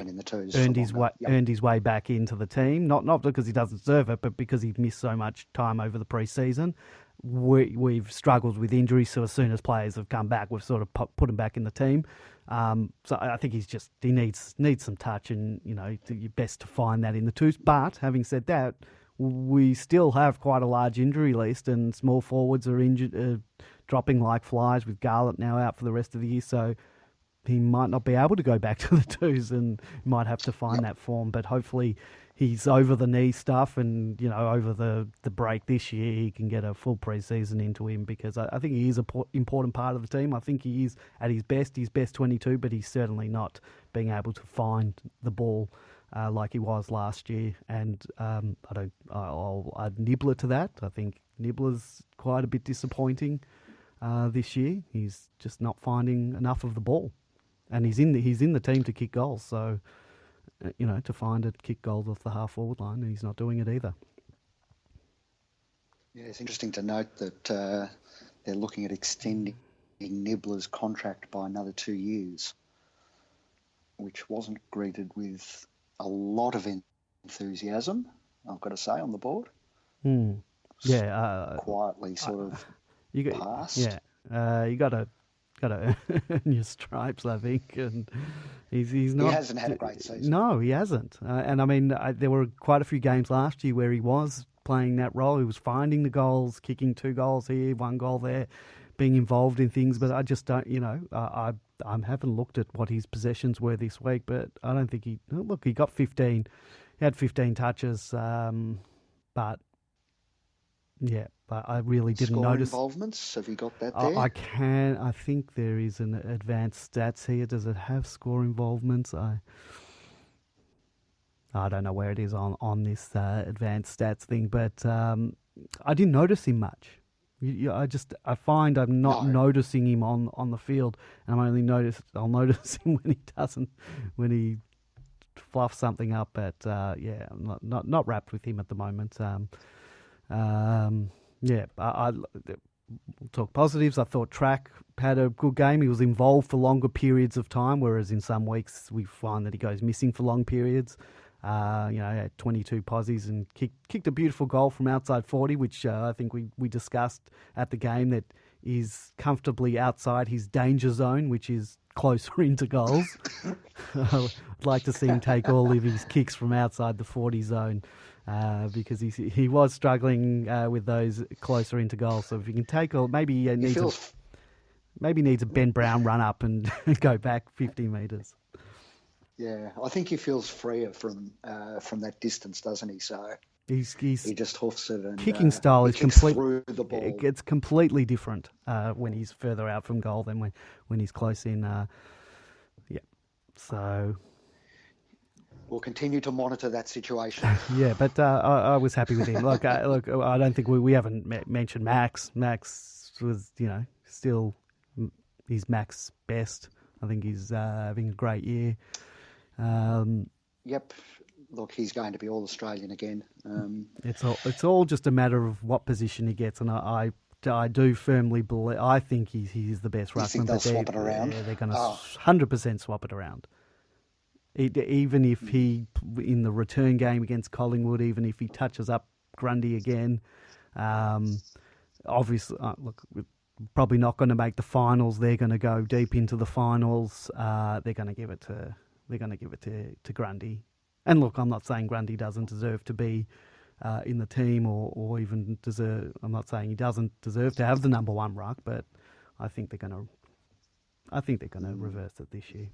earned his way back into the team. Not because he doesn't deserve it, but because he missed so much time over the pre-season. We've struggled with injuries, so as soon as players have come back, we've sort of put him back in the team. So I think he needs some touch, and you're best to find that in the twos. But having said that, we still have quite a large injury list, and small forwards are injured, dropping like flies. With Garlett now out for the rest of the year, so he might not be able to go back to the twos, and might have to find that form. But hopefully he's over the knee stuff, and over the break this year, he can get a full pre-season into him, because I think he is an important part of the team. I think he is at his best 22, but he's certainly not being able to find the ball like he was last year. And I'll add Nibbler to that. I think Nibbler's quite a bit disappointing this year. He's just not finding enough of the ball. And he's in the team to kick goals, so to find it, kick goals off the half forward line, and he's not doing it either. Yeah, it's interesting to note that they're looking at extending Nibbler's contract by another 2 years, which wasn't greeted with a lot of enthusiasm, I've got to say, on the board. Yeah, quietly sort of passed. Yeah, you got to earn your stripes, I think, and he's not. He hasn't had a great season. No, he hasn't. And I mean, there were quite a few games last year where he was playing that role. He was finding the goals, kicking 2 goals here, 1 goal there, being involved in things. But I just don't. I haven't looked at what his possessions were this week, but I don't think he got 15. He had 15 touches, but. Yeah, but I really didn't notice. Involvements, have you got that there? I think there is an advanced stats here. Does it have score involvements? I don't know where it is on this advanced stats thing, but I didn't notice him much. I find I'm not noticing him on the field, and I'll notice him when he fluffs something up. But I'm not wrapped with him at the moment. I'll talk positives. I thought Track had a good game. He was involved for longer periods of time, whereas in some weeks we find that he goes missing for long periods. He had 22 posies and kicked a beautiful goal from outside 40, which I think we discussed at the game, that is comfortably outside his danger zone, which is closer into goals. I'd like to see him take all of his kicks from outside the 40 zone. Because he was struggling with those closer into goals. So if you can take maybe needs a Ben Brown run up and go back 50 metres. Yeah, I think he feels freer from that distance, doesn't he? So he just hoofs it, and kicking style is through the ball. It's completely different when he's further out from goal than when he's close in. So. We'll continue to monitor that situation. Yeah, but I was happy with him. Look, I don't think we haven't mentioned Max. Max was, still he's Max's best. I think he's having a great year. Yep. Look, he's going to be All-Australian again. It's all just a matter of what position he gets, and I do firmly believe. I think he's the best ruckman. You think they'll swap it around? Yeah, they're going to 100% swap it around. Even if he, in the return game against Collingwood, even if he touches up Grundy again, obviously, look, we're probably not going to make the finals. They're going to go deep into the finals. They're going to give it to Grundy. And look, I'm not saying Grundy doesn't deserve to be in the team, or even deserve. I'm not saying he doesn't deserve to have the number 1 ruck, but I think they're going to reverse it this year.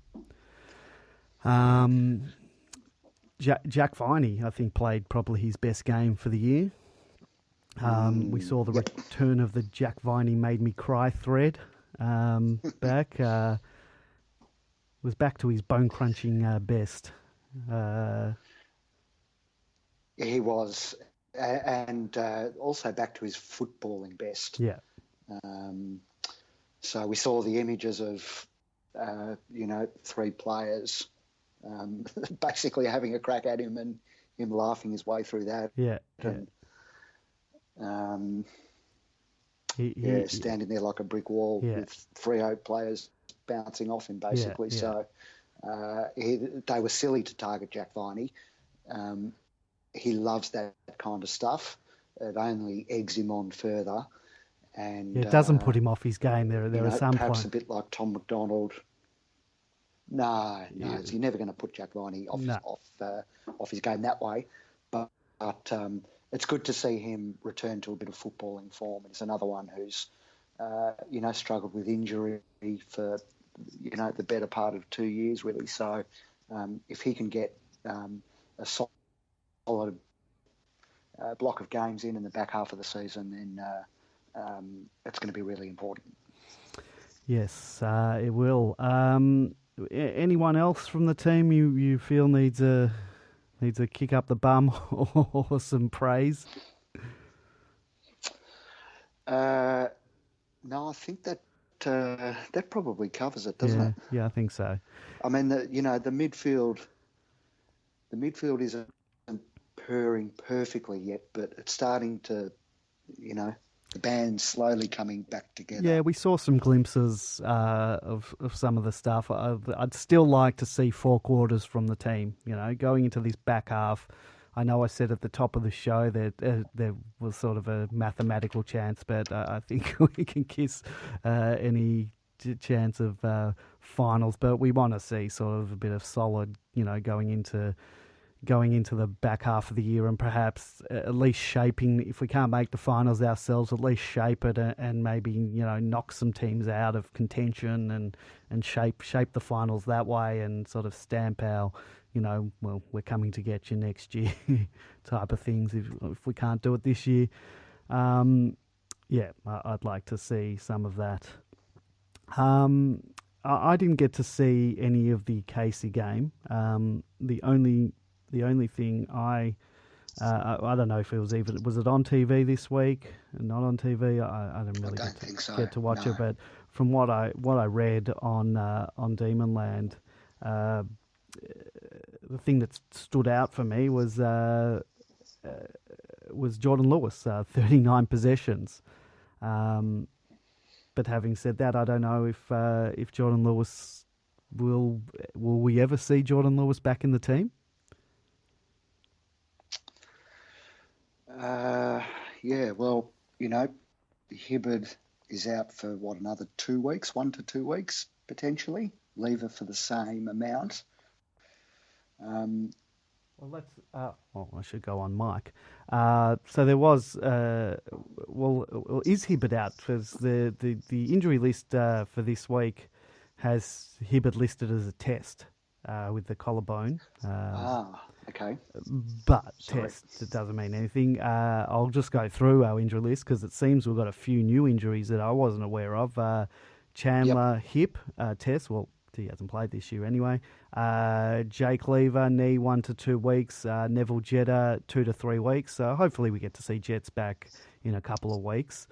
Jack Viney, I think, played probably his best game for the year. We saw the return of the Jack Viney made me cry thread back. Was back to his bone-crunching best. He was, and also back to his footballing best. Yeah. So we saw the images of, three players basically having a crack at him and him laughing his way through that. Yeah. And, he standing there like a brick wall with Freo players bouncing off him, basically. Yeah. So they were silly to target Jack Viney. He loves that kind of stuff. It only eggs him on further. And it doesn't put him off his game. There are some perhaps a bit like Tom McDonald. No, you're never going to put Jack Viney off his game that way. But it's good to see him return to a bit of footballing form. He's another one who's struggled with injury for the better part of 2 years, really. So if he can get a solid block of games in the back half of the season, then it's going to be really important. Yes, it will. Anyone else from the team you feel needs a kick up the bum or some praise? No, I think that probably covers it, doesn't it? Yeah, I think so. I mean, the midfield isn't purring perfectly yet, but it's starting to, the band's slowly coming back together. Yeah, we saw some glimpses of some of the stuff. I'd still like to see 4 quarters from the team, going into this back half. I know I said at the top of the show that there was sort of a mathematical chance, but I think we can kiss any chance of finals. But we want to see sort of a bit of solid, going into the back half of the year, and perhaps at least shaping, if we can't make the finals ourselves, at least shape it and maybe, knock some teams out of contention and shape the finals that way, and sort of stamp our, well, we're coming to get you next year type of things if we can't do it this year. I'd like to see some of that. I didn't get to see any of the Casey game. The only thing I don't know if it was it on TV this week? Not on TV. I didn't really get to watch it, but from what I read on Demon Land, the thing that stood out for me was Jordan Lewis, 39 possessions. But having said that, I don't know if Jordan Lewis will we ever see Jordan Lewis back in the team? Well, Hibbard is out for another 2 weeks, 1 to 2 weeks potentially. Lever for the same amount. I should go on mic. So there was, is Hibbard out? Because the injury list for this week has Hibbard listed as a test with the collarbone. Okay. But test, it doesn't mean anything. I'll just go through our injury list because it seems we've got a few new injuries that I wasn't aware of. Chandler, hip, test. Well, he hasn't played this year anyway. Jake Lever, knee 1 to 2 weeks. Neville Jetta, 2 to 3 weeks. So hopefully we get to see Jets back in a couple of weeks.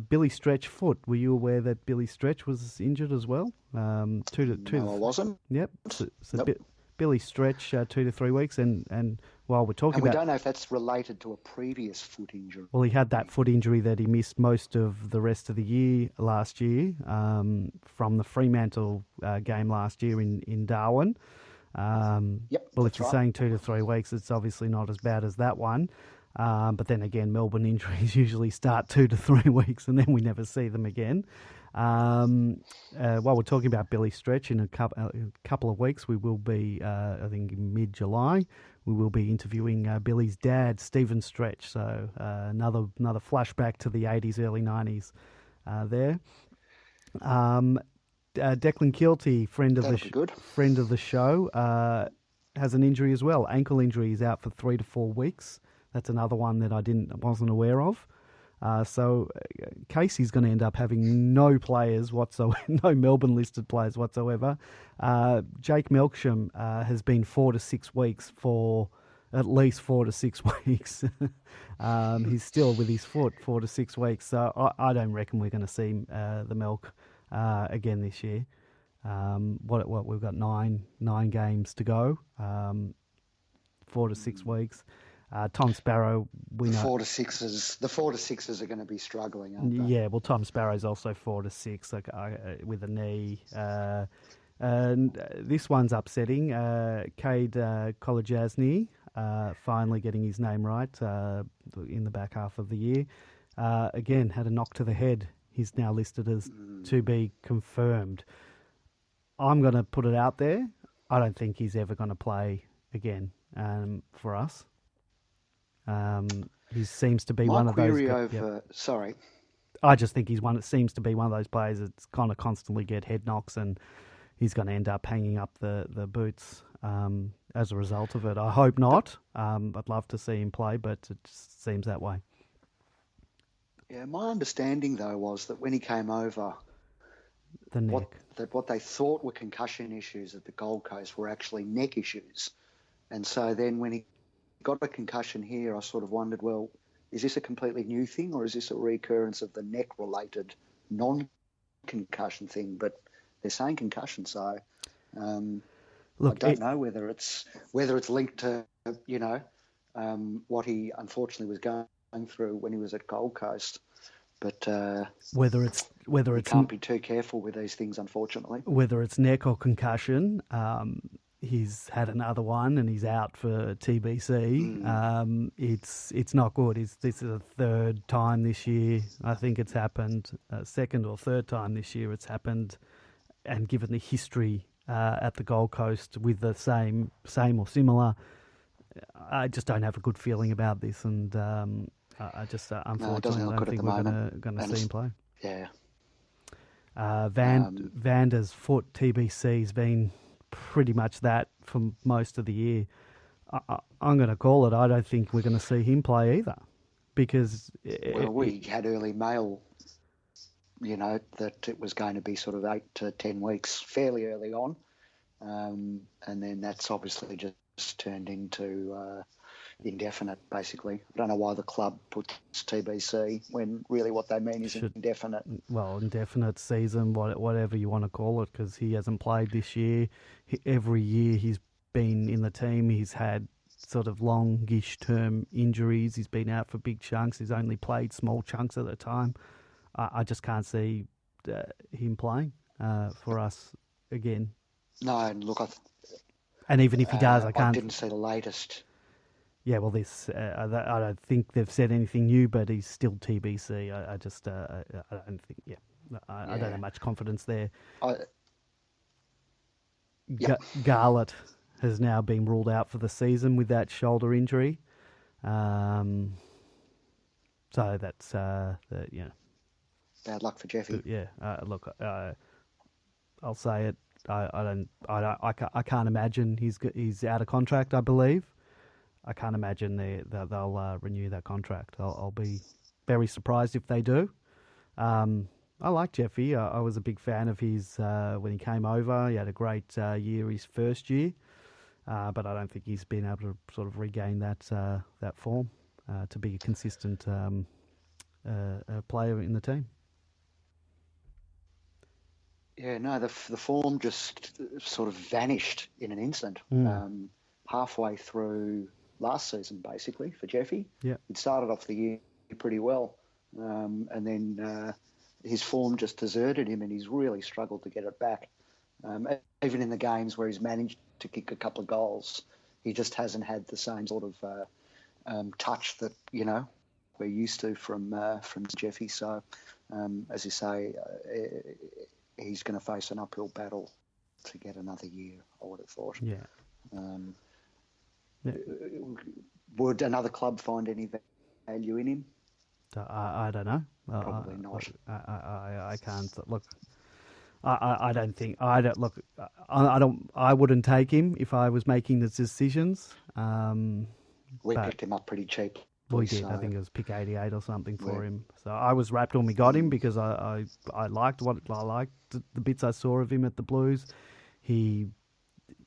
Billy Stretch, foot. Were you aware that Billy Stretch was injured as well? No, I wasn't. Yep. So Billy Stretch, 2 to 3 weeks. And while we're talking we don't know if that's related to a previous foot injury. Well, he had that foot injury that he missed most of the rest of the year last year from the Fremantle game last year in Darwin. Well, if you're saying 2 to 3 weeks, it's obviously not as bad as that one. But then again, Melbourne injuries usually start 2 to 3 weeks and then we never see them again. While we're talking about Billy Stretch, in a couple of weeks, we will be, I think in mid-July, we will be interviewing Billy's dad, Stephen Stretch. So another flashback to the 80s, early 90s there. Declan Kilty, friend of the show, has an injury as well. Ankle injury. He's out for 3 to 4 weeks. That's another one that I wasn't aware of. So Casey's going to end up having no players whatsoever, no Melbourne listed players whatsoever. Jake Melksham has been 4 to 6 weeks for at least 4 to 6 weeks. He's still with his foot 4 to 6 weeks. So I don't reckon we're going to see the Melk again this year. What we've got nine games to go, 4 to 6 weeks. Tom Sparrow, we know. The 4 to 6s are going to be struggling, aren't they? Yeah, well, Tom Sparrow's also 4 to 6 with a knee. And this one's upsetting. Cade Kolajasny finally getting his name right in the back half of the year. Again, had a knock to the head. He's now listed as to be confirmed. I'm going to put it out there. I don't think he's ever going to play again for us. He seems to be one of those. Sorry. I just think it seems to be one of those players that's kind of constantly get head knocks, and he's going to end up hanging up the boots as a result of it. I hope not. I'd love to see him play, but it just seems that way. Yeah, my understanding though was that when he came over, the neck. What they thought were concussion issues at the Gold Coast were actually neck issues, and so then when he got a concussion here, I sort of wondered, well, is this a completely new thing, or is this a recurrence of the neck-related non-concussion thing? But they're saying concussion, so Look, I don't know whether it's linked to what he unfortunately was going through when he was at Gold Coast. But whether it's can't be too careful with these things, unfortunately. Whether it's neck or concussion. He's had another one and he's out for TBC. It's not good. This is a third time this year. I think it's happened. Second or third time this year it's happened. And given the history at the Gold Coast with the same or similar, I just don't have a good feeling about this. And I just unfortunately I don't think we're going to see him play. Yeah. Vander's foot TBC's been pretty much that for most of the year. I'm going to call it. I don't think we're going to see him play either, because we had early mail, that it was going to be sort of 8 to 10 weeks, fairly early on, and then that's obviously just turned into indefinite. Basically, I don't know why the club puts TBC when really what they mean is indefinite. Well, indefinite season, whatever you want to call it, because he hasn't played this year. Every year he's been in the team, he's had sort of longish term injuries. He's been out for big chunks. He's only played small chunks at a time. I just can't see him playing for us again. No, and look, and even if he does, I didn't see the latest. Yeah, well, I don't think they've said anything new, but he's still TBC. I don't think. Yeah, I don't have much confidence there. Garlett has now been ruled out for the season with that shoulder injury. So that's bad luck for Jeffy. Yeah. Look, I'll say it. I can't imagine he's out of contract. I believe. I can't imagine they'll renew that contract. I'll be very surprised if they do. I like Jeffy. I was a big fan of his when he came over. He had a great year his first year, but I don't think he's been able to sort of regain that form to be a consistent player in the team. Yeah, no, the form just sort of vanished in an instant. Halfway through last season, basically, for Jeffy. Yeah. He'd started off the year pretty well, and then his form just deserted him, and he's really struggled to get it back. Even in the games where he's managed to kick a couple of goals, he just hasn't had the same sort of touch that, we're used to from Jeffy. So, as you say, he's going to face an uphill battle to get another year, I would have thought. Yeah. Would another club find any value in him? I don't know. Probably not. I can't look. I don't think. I don't look. I don't. I wouldn't take him if I was making the decisions. We picked him up pretty cheap. We did. So, I think it was pick 88 or something for him. So I was wrapped when we got him because I liked the bits I saw of him at the Blues. He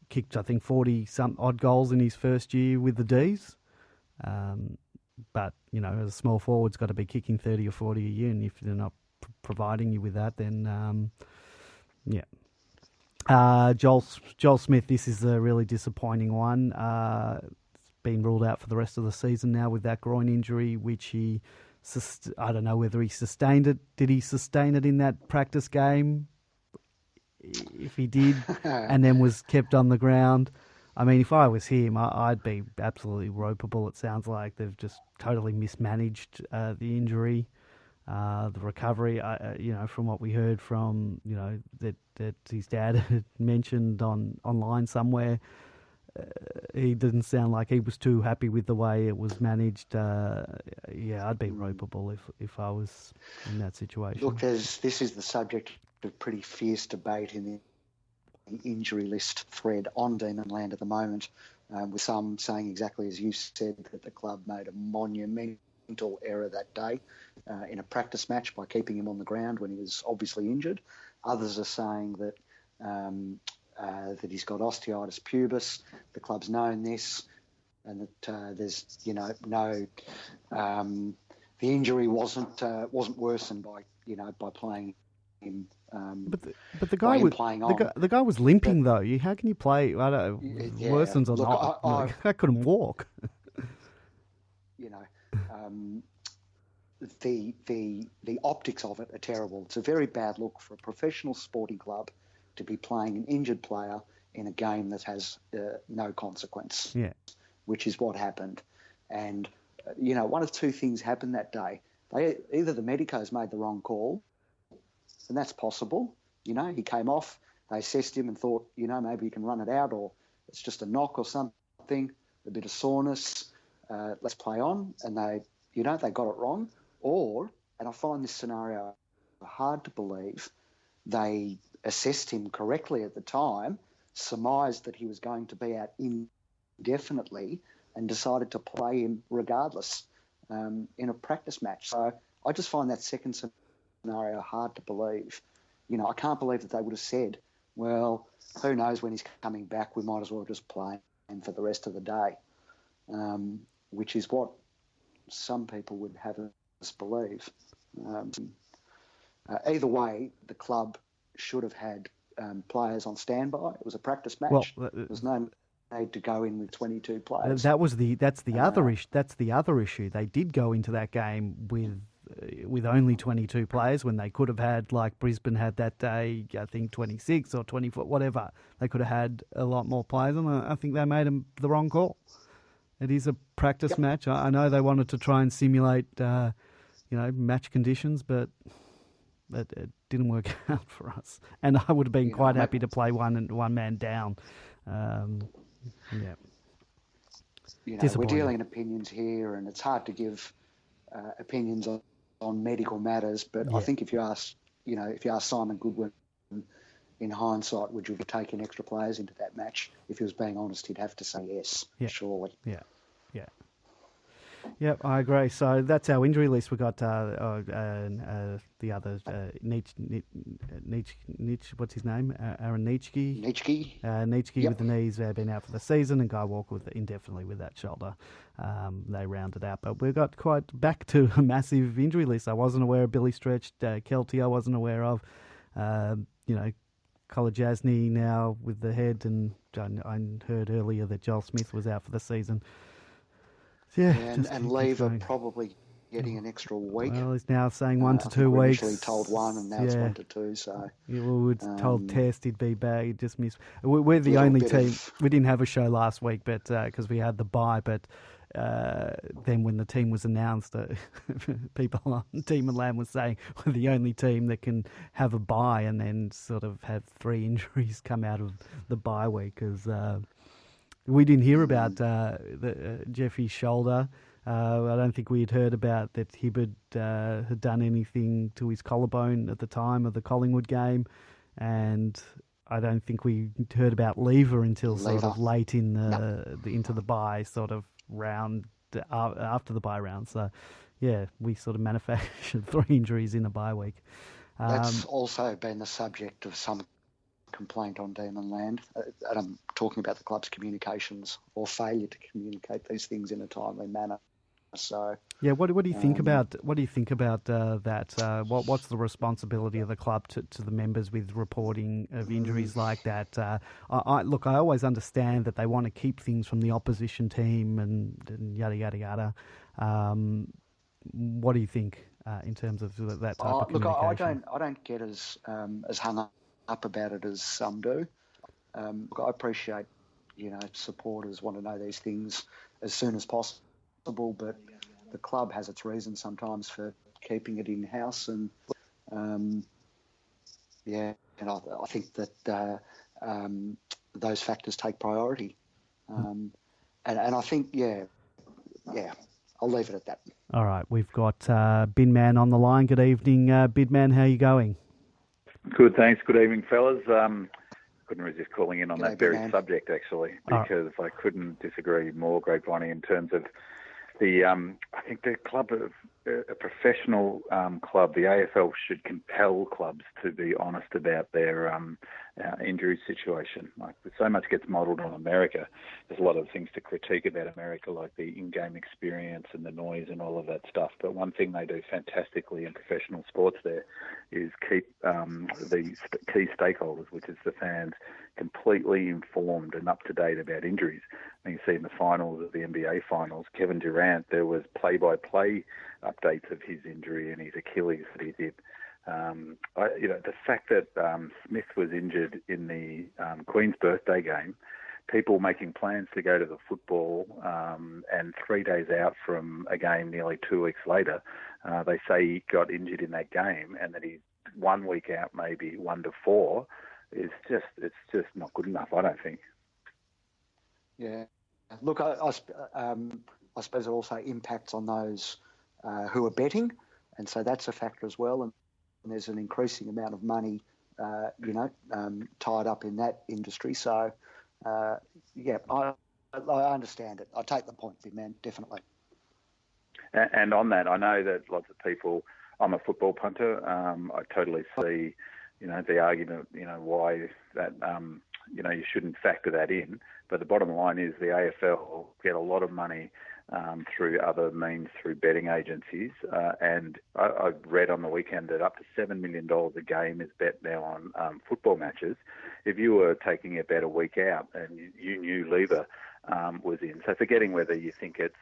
kicked, I think, 40-some odd goals in his first year with the D's. But, you know, as a small forward's got to be kicking 30 or 40 a year, and if they're not providing you with that, then, Joel Smith, this is a really disappointing one. Been ruled out for the rest of the season now with that groin injury, which he, I don't know whether he sustained it. Did he sustain it in that practice game? If he did, and then was kept on the ground. I mean, if I was him, I'd be absolutely ropeable. It sounds like they've just totally mismanaged the injury, the recovery. From what we heard from, that his dad had mentioned online somewhere, he didn't sound like he was too happy with the way it was managed. I'd be ropeable if I was in that situation. Look, this is the subject of pretty fierce debate in the injury list thread on Demonland at the moment, with some saying exactly as you said, that the club made a monumental error that day in a practice match by keeping him on the ground when he was obviously injured. Others are saying that that he's got osteitis pubis. The club's known this, and that there's no the injury wasn't worsened by playing him. But the guy was limping though. How can you play? I don't know, worsens or not. I couldn't walk. The optics of it are terrible. It's a very bad look for a professional sporting club to be playing an injured player in a game that has no consequence. Yeah, which is what happened. And one of two things happened that day. Either the medicos made the wrong call, and that's possible. He came off, they assessed him and thought, maybe he can run it out, or it's just a knock or something, a bit of soreness, let's play on. And they got it wrong. Or, and I find this scenario hard to believe, they assessed him correctly at the time, surmised that he was going to be out indefinitely, and decided to play him regardless in a practice match. So I just find that second scenario hard to believe. I can't believe that they would have said, well, who knows when he's coming back, we might as well just play him for the rest of the day, which is what some people would have us believe. Either way, the club should have had players on standby. It was a practice match. Well, there was no need to go in with 22 players. That's the other issue. They did go into that game with only 22 players when they could have had, like Brisbane had that day, I think 26 or 24, whatever. They could have had a lot more players, and I think they made the wrong call. It is a practice match. I know they wanted to try and simulate, match conditions, but it didn't work out for us. And I would have been quite happy to play one man down. We're dealing in opinions here, and it's hard to give opinions on medical matters. But I think if you ask Simon Goodwin, in hindsight, would you have taken extra players into that match? If he was being honest, he'd have to say yes, surely. Yeah. Yep, I agree. So that's our injury list. We got the other Nietzsche. What's his name? Aaron Nietzsche. Nietzsche with the knees been out for the season, and Guy Walker indefinitely with that shoulder. They rounded out, but we got quite back to a massive injury list. I wasn't aware of Billy Stretch, Kelty. I wasn't aware of. Kolajasny now with the head, and I heard earlier that Joel Smith was out for the season. And Lever probably getting an extra week. Well, he's now saying 1 to 2 weeks. Initially told 1, and now it's 1 to 2. So we were told test he'd be back. He just missed. We're the only team. We didn't have a show last week, but because we had the bye. But then when the team was announced, people on Demon Land was saying we're the only team that can have a bye and then sort of have 3 injuries come out of the bye week because. We didn't hear about Jeffy's shoulder. I don't think we had heard about that Hibberd had done anything to his collarbone at the time of the Collingwood game, and I don't think we heard about Lever until sort of late in into the bye, sort of round after the bye round. So, yeah, we sort of manufactured 3 injuries in a bye week. That's also been the subject of some complaint on Demon Land, and I'm talking about the club's communications or failure to communicate these things in a timely manner. So yeah, what do you think about that? What's the responsibility of the club to the members with reporting of injuries like that? I always understand that they want to keep things from the opposition team and yada yada yada. What do you think in terms of that type of communication? I don't get as hung up about it as some do. I appreciate, supporters want to know these things as soon as possible, but the club has its reasons sometimes for keeping it in-house, and I think that those factors take priority, and I think I'll leave it at that. All right, we've got Binman on the line. Good evening, Bidman. How are you going? Good, thanks. Good evening, fellas. Couldn't resist calling in on that very subject, actually, because I couldn't disagree more, Grapevine, in terms of I think the club, a professional club, the AFL should compel clubs to be honest about their injury situation. Like, so much gets modelled on America. There's a lot of things to critique about America, like the in-game experience and the noise and all of that stuff. But one thing they do fantastically in professional sports there is keep the key stakeholders, which is the fans, completely informed and up to date about injuries. And you see in the finals of the NBA finals, Kevin Durant, there was play-by-play updates of his injury and his Achilles that he did. The fact that Smith was injured in the Queen's birthday game, people making plans to go to the football, and 3 days out from a game nearly 2 weeks later, they say he got injured in that game, and that he's 1 week out, maybe 1 to 4, it's just not good enough, I don't think. Yeah. Look, I suppose it also impacts on those who are betting, and so that's a factor as well. And there's an increasing amount of money, tied up in that industry. So, I understand it. I take the point, big man, definitely. And on that, I know that lots of people. I'm a football punter. I totally see, the argument, why that, you shouldn't factor that in. But the bottom line is the AFL get a lot of money through other means, through betting agencies. And I've read on the weekend that up to $7 million a game is bet now on football matches. If you were taking a bet a week out and you knew Lever was in, so forgetting whether you think it's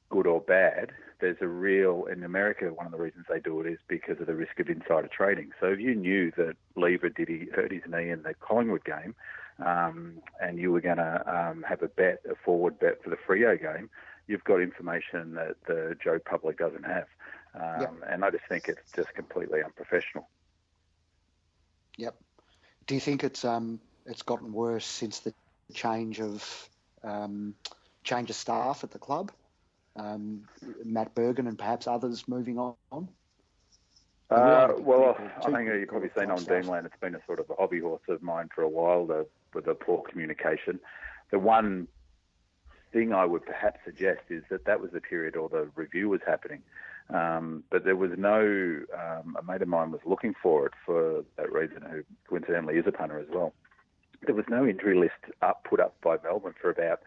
good or bad, there's a real, in America, one of the reasons they do it is because of the risk of insider trading. So if you knew that Lever hurt his knee in the Collingwood game, and you were going to have a forward bet for the Freo game, you've got information that the Joe public doesn't have. And I just think it's just completely unprofessional. Yep. Do you think it's gotten worse since the change of staff at the club? Matt Bergen and perhaps others moving on? I think you've probably seen on Deanland, it's been a sort of a hobby horse of mine for a while, with the poor communication. The one thing I would perhaps suggest is that was the period all the review was happening. But there was no, a mate of mine was looking for it for that reason, who coincidentally is a punter as well. There was no injury list put up by Melbourne for about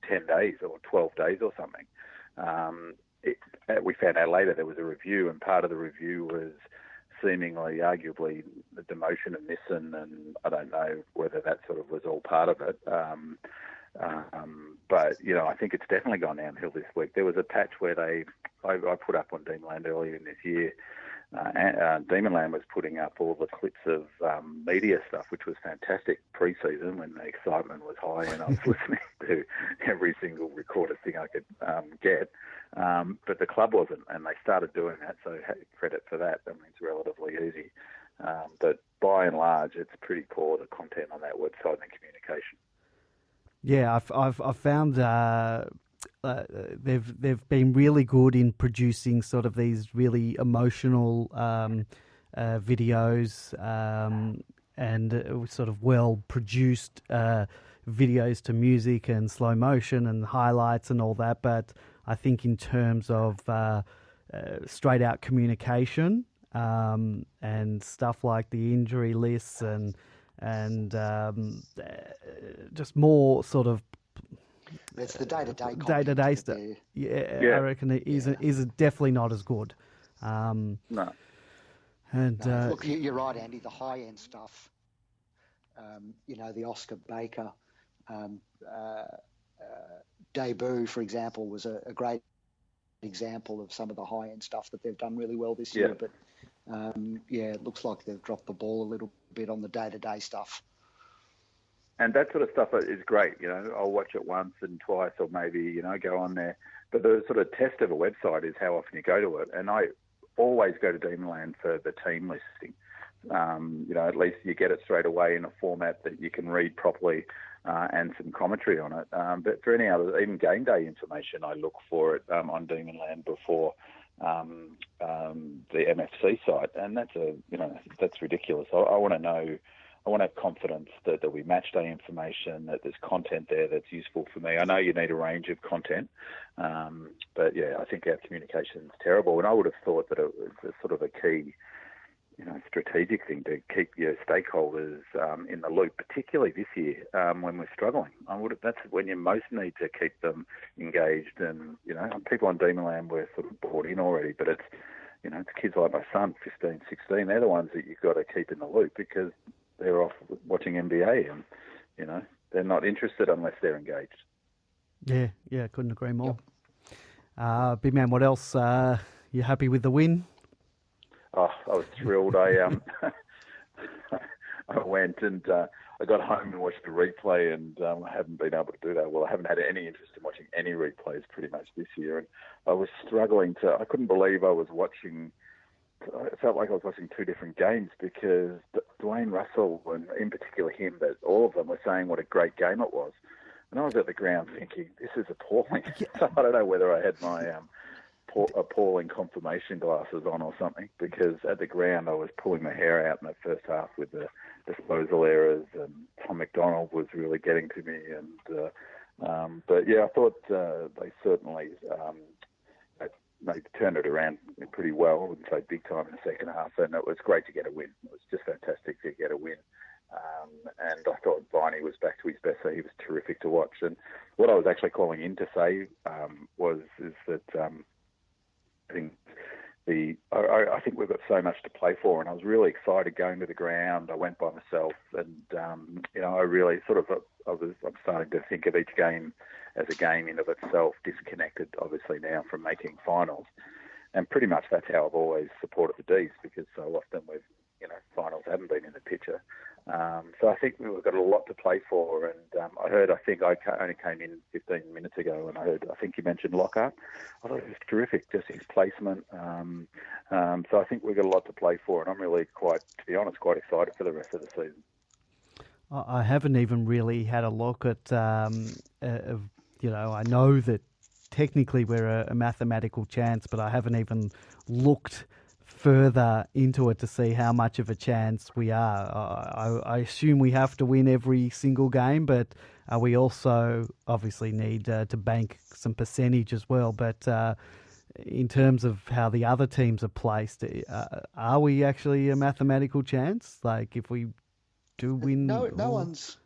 10 days or 12 days or something. We found out later there was a review, and part of the review was seemingly, arguably, the demotion of Nissan, and I don't know whether that sort of was all part of it. But, I think it's definitely gone downhill this week. There was a patch where I put up on Demonland earlier in this year, Demonland was putting up all the clips of media stuff, which was fantastic pre-season when the excitement was high and I was listening to every single recorded thing I could get. But the club wasn't, and they started doing that, so credit for that. I mean, it's relatively easy. But by and large, it's pretty poor, the content on that website and the communication. Yeah, I've found they've been really good in producing sort of these really emotional videos, sort of well produced videos to music and slow motion and highlights and all that. But I think in terms of straight out communication and stuff like the injury lists and just more sort of it's the day-to-day stuff. I reckon it is definitely not as good. No. And look, you're right, Andy. The high-end stuff, the Oscar Baker debut, for example, was a great example of some of the high-end stuff that they've done really well this year. But it looks like they've dropped the ball a little bit on the day-to-day stuff. And that sort of stuff is great. I'll watch it once and twice, or maybe go on there. But the sort of test of a website is how often you go to it. And I always go to Demonland for the team listing. At least you get it straight away in a format that you can read properly and some commentary on it. But for any other, even game day information, I look for it on Demonland before the MFC site, and that's ridiculous. I want to know. I want to have confidence that there'll be match day information, that there's content there that's useful for me. I know you need a range of content, but I think our communication is terrible. And I would have thought that it was sort of a key, strategic thing to keep your stakeholders in the loop, particularly this year when we're struggling. That's when you most need to keep them engaged. And people on Demonland were sort of bought in already, but it's it's kids like my son, 15, 16. They're the ones that you've got to keep in the loop because they're off watching NBA and, they're not interested unless they're engaged. Yeah, couldn't agree more. Yep. Big man, what else? You happy with the win? Oh, I was thrilled. I went and I got home and watched the replay, and I haven't been able to do that. Well, I haven't had any interest in watching any replays pretty much this year, and I was struggling I couldn't believe I was watching. It felt like I was watching two different games because Dwayne Russell, and in particular him, but all of them were saying what a great game it was. And I was at the ground thinking, this is appalling. I don't know whether I had my appalling confirmation glasses on or something, because at the ground I was pulling my hair out in the first half with the disposal errors, and Tom McDonald was really getting to me. And but I thought they certainly... they turned it around pretty well, I wouldn't say big time in the second half, and it was great to get a win. It was just fantastic to get a win. And I thought Viney was back to his best, so he was terrific to watch. And what I was actually calling in to say is that I think we've got so much to play for, and I was really excited going to the ground. I went by myself, and I really I'm starting to think of each game as a game in of itself, disconnected obviously now from making finals. And pretty much that's how I've always supported the D's, because so often finals haven't been in the picture. So I think we've got a lot to play for. And I think I only came in 15 minutes ago, and I think you mentioned Lockhart. I thought it was terrific, just his placement. So I think we've got a lot to play for, and I'm really quite excited for the rest of the season. I haven't even really had a look at, I know that technically we're a mathematical chance, but I haven't even looked further into it to see how much of a chance we are. I assume we have to win every single game, but we also obviously need to bank some percentage as well. But in terms of how the other teams are placed, are we actually a mathematical chance? Like if we do win... No one's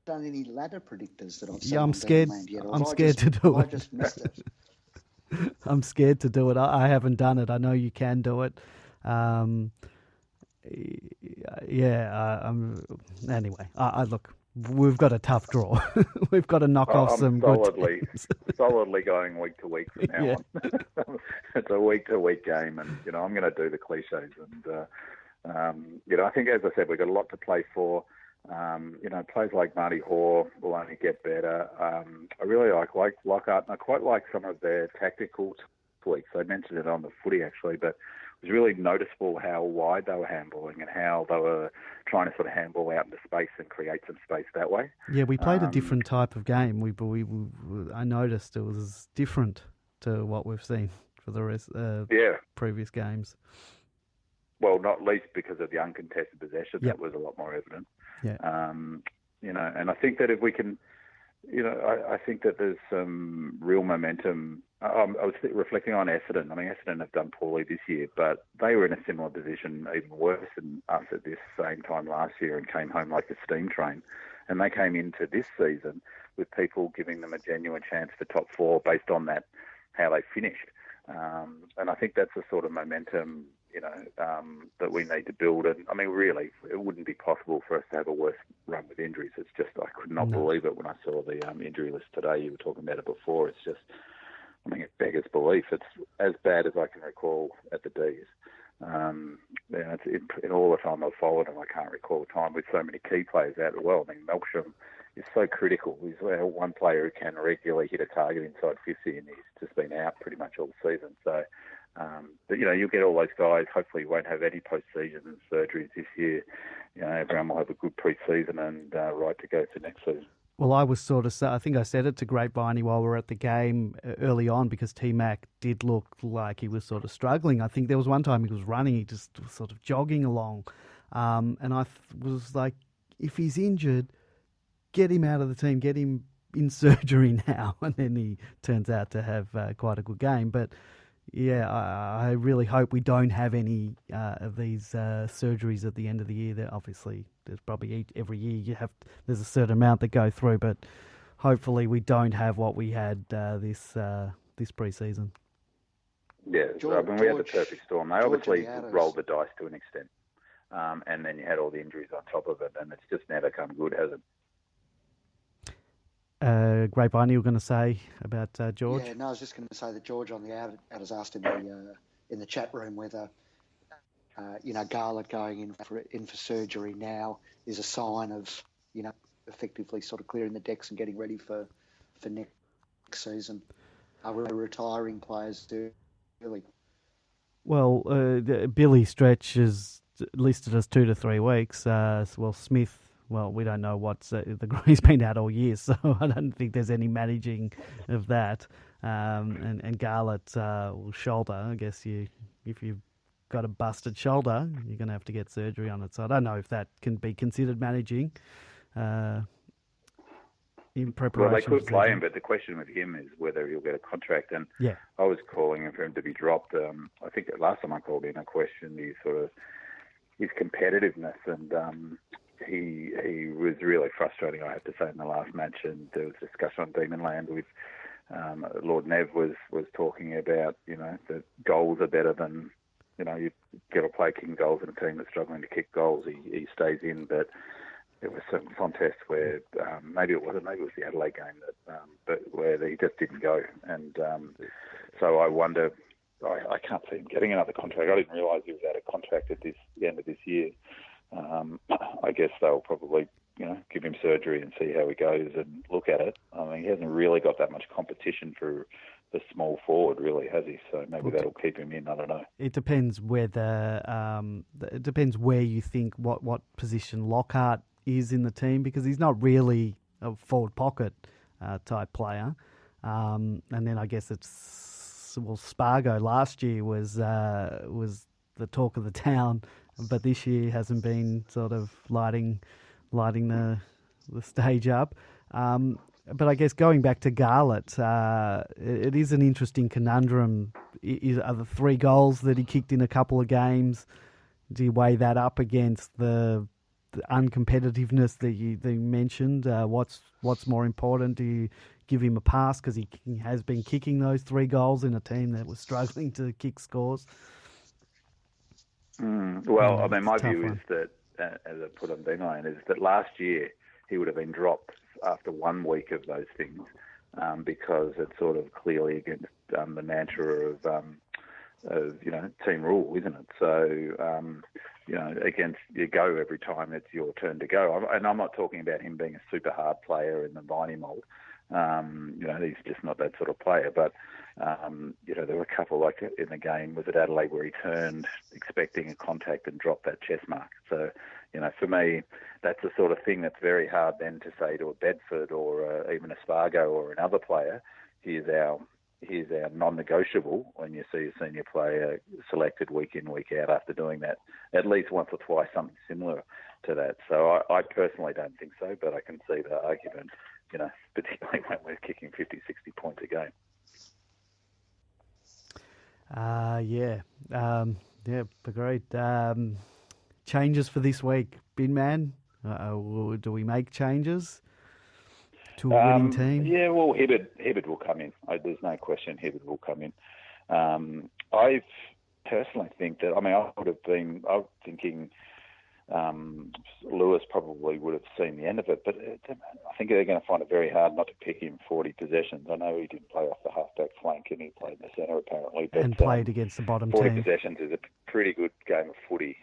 done any ladder predictors that I've seen. Yeah, I'm scared. I'm scared to do it. I just missed it. I'm scared to do it. I haven't done it. I know you can do it. Anyway, look, we've got a tough draw. We've got to knock off some good teams. Solidly going week to week from now on. It's a week to week game, and I'm going to do the cliches. And I think, as I said, we've got a lot to play for. Players like Marty Hoare will only get better. I really like Lockhart, and I quite like some of their tactical tweaks. I mentioned it on the footy, actually, but it was really noticeable how wide they were handballing and how they were trying to sort of handball out into space and create some space that way. Yeah, we played a different type of game. I noticed it was different to what we've seen for the rest previous games. well, not least because of the uncontested possession. Yep. That was a lot more evident. Yeah. And I think that if we can, I think that there's some real momentum. I was reflecting on Essendon. I mean, Essendon have done poorly this year, but they were in a similar position, even worse than us at this same time last year, and came home like a steam train. And they came into this season with people giving them a genuine chance for top four based on that, how they finished. And I think that's the sort of momentum, that we need to build. And I mean, really, it wouldn't be possible for us to have a worse run with injuries. It's just, I could not believe it when I saw the injury list today. You were talking about it before. It's just, I mean, it beggars belief. It's as bad as I can recall at the D's. It's in all the time I've followed them, I can't recall a time with so many key players out as well. I mean, Melksham is so critical. He's one player who can regularly hit a target inside 50, and he's just been out pretty much all season. So, but you'll get all those guys. Hopefully, you won't have any post-season and surgeries this year. Everyone will have a good pre-season and right to go for next season. Well, I was I think I said it to Grapevine while we were at the game early on, because T-Mac did look like he was sort of struggling. I think there was one time he was running, he just was sort of jogging along. And I was like, if he's injured, get him out of the team, get him in surgery now. And then he turns out to have quite a good game. But yeah, I really hope we don't have any of these surgeries at the end of the year. That obviously there's probably every year there's a certain amount that go through, but hopefully we don't have what we had this pre-season. Yeah, we had the perfect storm. They obviously rolled the dice to an extent, and then you had all the injuries on top of it, and it's just never come good, has it? Grapevine, you were going to say about George? Yeah, no, I was just going to say that George on the out has asked in the chat room whether Garlett going in for surgery now is a sign of effectively sort of clearing the decks and getting ready for next season. Are we retiring players really? Well, Billy Stretch is listed as 2 to 3 weeks. Smith. Well, we don't know what's he's been out all year, so I don't think there's any managing of that. And Garlett shoulder. I guess if you've got a busted shoulder, you're going to have to get surgery on it. So I don't know if that can be considered managing in preparation. Well, they could play him, but the question with him is whether he'll get a contract. And yeah, I was calling for him to be dropped. I think last time I called in, I questioned his competitiveness, and he was really frustrating, I have to say, in the last match. And there was discussion on Demonland with Lord Nev was talking about, that goals are better than, you get a player kicking goals in a team that's struggling to kick goals. He stays in, but there was some contests where maybe it was the Adelaide game but where he just didn't go. And so I wonder, I can't see him getting another contract. I didn't realise he was out of contract at the end of this year. I guess they'll probably, give him surgery and see how he goes and look at it. I mean, he hasn't really got that much competition for the small forward, really, has he? So maybe that'll keep him in. I don't know. It depends whether it depends where you think what position Lockhart is in the team, because he's not really a forward pocket type player. And then I guess Spargo last year was the talk of the town, but this year hasn't been sort of lighting the stage up. But I guess going back to Garlett, it is an interesting conundrum. Are the 3 goals that he kicked in a couple of games, do you weigh that up against the uncompetitiveness that you mentioned? What's more important? Do you give him a pass because he has been kicking those 3 goals in a team that was struggling to kick scores? Well, I mean, my view is that, as I put on Demonland, is that last year he would have been dropped after 1 week of those things, because it's sort of clearly against the mantra of team rule, isn't it? So, against you go every time it's your turn to go. And I'm not talking about him being a super hard player in the Viney mould. He's just not that sort of player. But, there were a couple, like in the game, was at Adelaide, where he turned expecting a contact and dropped that chest mark. So, for me, that's the sort of thing that's very hard then to say to a Bedford or even a Spargo or another player, here's is our non-negotiable when you see a senior player selected week in, week out after doing that at least once or twice, something similar to that. So I personally don't think so, but I can see the argument, particularly when we're kicking 50, 60 points a game. Agreed. Changes for this week, Bin Man? Do we make changes to a winning team? Yeah, well, Hibberd will come in. There's no question Hibberd will come in. I personally think that, I was thinking Lewis probably would have seen the end of it, but I think they're going to find it very hard not to pick him 40 possessions. I know he didn't play off the half-back flank and he played in the centre apparently. But, and played against the bottom 40 team. 40 possessions is a pretty good game of footy.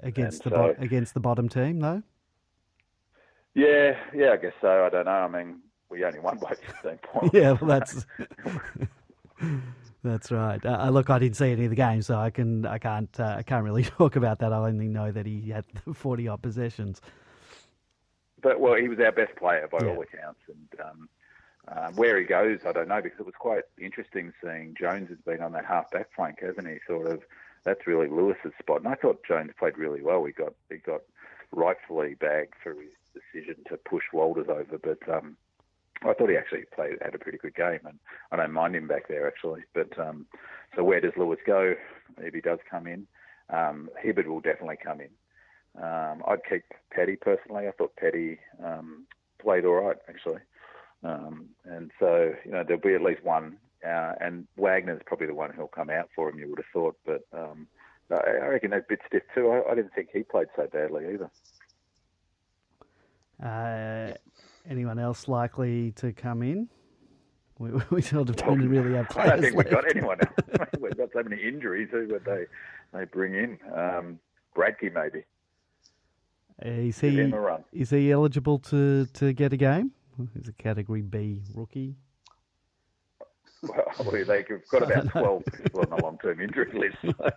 Against the bottom team, though? Yeah, I guess so. I don't know. We only won by 15 points. Yeah, well, that's... That's right. Look, I didn't see any of the games, so I can't really talk about that. I only know that he had 40 odd possessions. But he was our best player by all accounts, and where he goes, I don't know, because it was quite interesting seeing Jones has been on that half back flank, hasn't he? That's really Lewis's spot, and I thought Jones played really well. He got rightfully bagged for his decision to push Walters over, but. I thought he actually had a pretty good game, and I don't mind him back there actually. But so where does Lewis go if he does come in? Hibberd will definitely come in. I'd keep Petty personally. I thought Petty played all right actually, and so there'll be at least one. And Wagner's probably the one who'll come out for him. You would have thought, but I reckon they're a bit stiff too. I didn't think he played so badly either. Anyone else likely to come in? We sort of don't really have players I don't think left. we've got anyone else. We've got so many injuries. Who would they bring in? Bradkey maybe. Is he eligible to get a game? He's a Category B rookie. Well, they've got about 12 people on the long-term injury list. So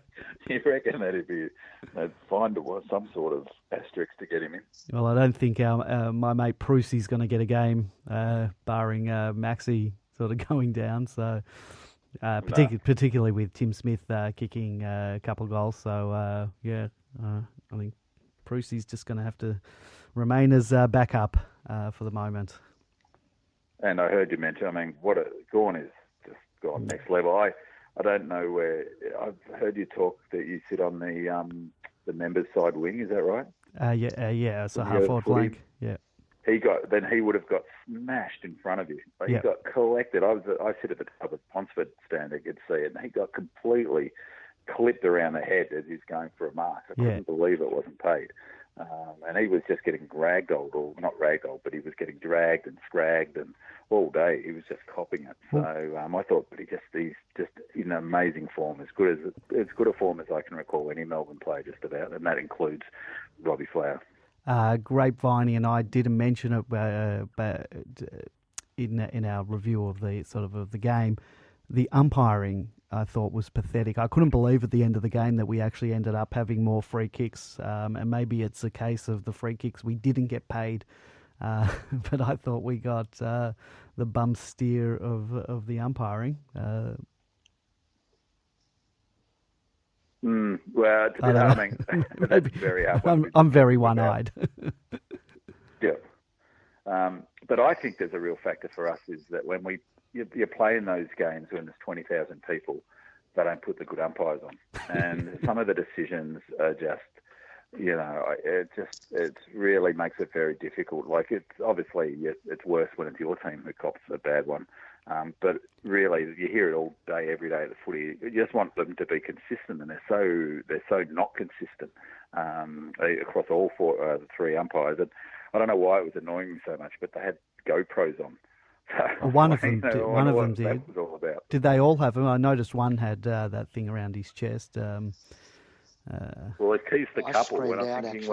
you reckon they'd find some sort of asterisk to get him in? Well, I don't think my mate Prussy's going to get a game, barring Maxi sort of going down. So, particularly with Tim Smith kicking a couple of goals. So, I think Prussy's just going to have to remain as backup for the moment. And I heard you mention, Gawn is gone next level. I don't know where. I've heard you talk that you sit on the members' side wing. Is that right? So half-forward flank. Yeah. He would have got smashed in front of you. He got collected. I sit at the top of Ponsford stand. I could see it, and he got completely clipped around the head as he's going for a mark. I couldn't believe it wasn't paid. And he was just getting ragdolled, or not ragdolled, but he was getting dragged and scragged, and all day he was just copping it. So I thought that he's just in amazing form, as good a form as I can recall any Melbourne player just about, and that includes Robbie Flower. Grapeviney and I didn't mention it in our review of the game. The umpiring, I thought, was pathetic. I couldn't believe at the end of the game that we actually ended up having more free kicks. And maybe it's a case of the free kicks we didn't get paid. But I thought we got the bum steer of the umpiring. Well, it's a bit hard. That's very hard. I'm very one-eyed. Yeah. But I think there's a real factor for us is that when you're playing those games when there's 20,000 people, they don't put the good umpires on. And some of the decisions are just, it really makes it very difficult. Like, it's obviously, it's worse when it's your team who cops a bad one. But really, you hear it all day, every day at the footy. You just want them to be consistent, and they're so not consistent across all three umpires. And I don't know why it was annoying me so much, but they had GoPros on. So one of them did. That was all about. Did they all have them? I noticed one had that thing around his chest. Well, it keeps the couple. When I'm thinking,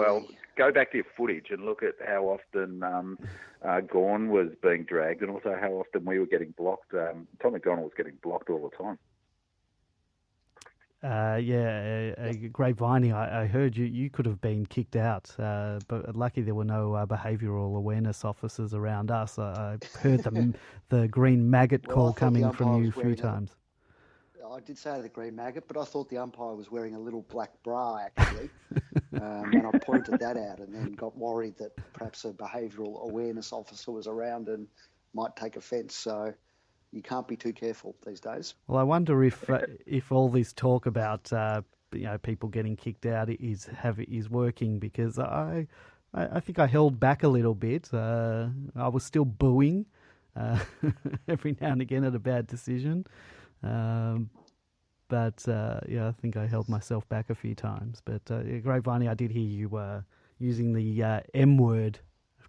go back to your footage and look at how often Gawn was being dragged, and also how often we were getting blocked. Tom McDonald was getting blocked all the time. Grapevine, I heard you could have been kicked out, but lucky there were no behavioural awareness officers around us. I heard the green maggot call coming from you a few times. I did say the green maggot, but I thought the umpire was wearing a little black bra, actually. And I pointed that out and then got worried that perhaps a behavioural awareness officer was around and might take offence. So you can't be too careful these days. Well, I wonder if all this talk about people getting kicked out is working, because I think I held back a little bit. I was still booing every now and again at a bad decision. But I think I held myself back a few times. But Grapevine, I did hear you using the M word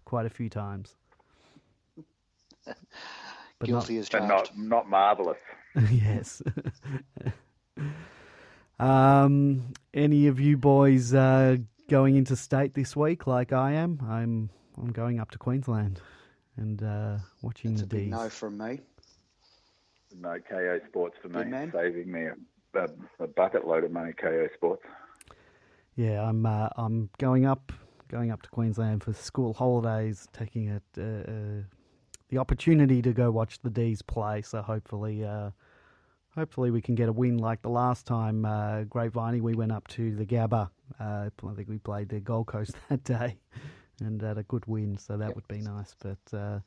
quite a few times. But guilty as charged. But not marvellous. Yes. Any of you boys going into state this week like I am? I'm going up to Queensland and watching That's the D's. Big no from me. No KO Sports for me. Man. Saving me a bucket load of money. KO Sports. Yeah, I'm going up to Queensland for school holidays, taking the opportunity to go watch the D's play. So hopefully we can get a win like the last time. Grapevine, we went up to the Gabba. I think we played the Gold Coast that day and had a good win. So that would be nice. But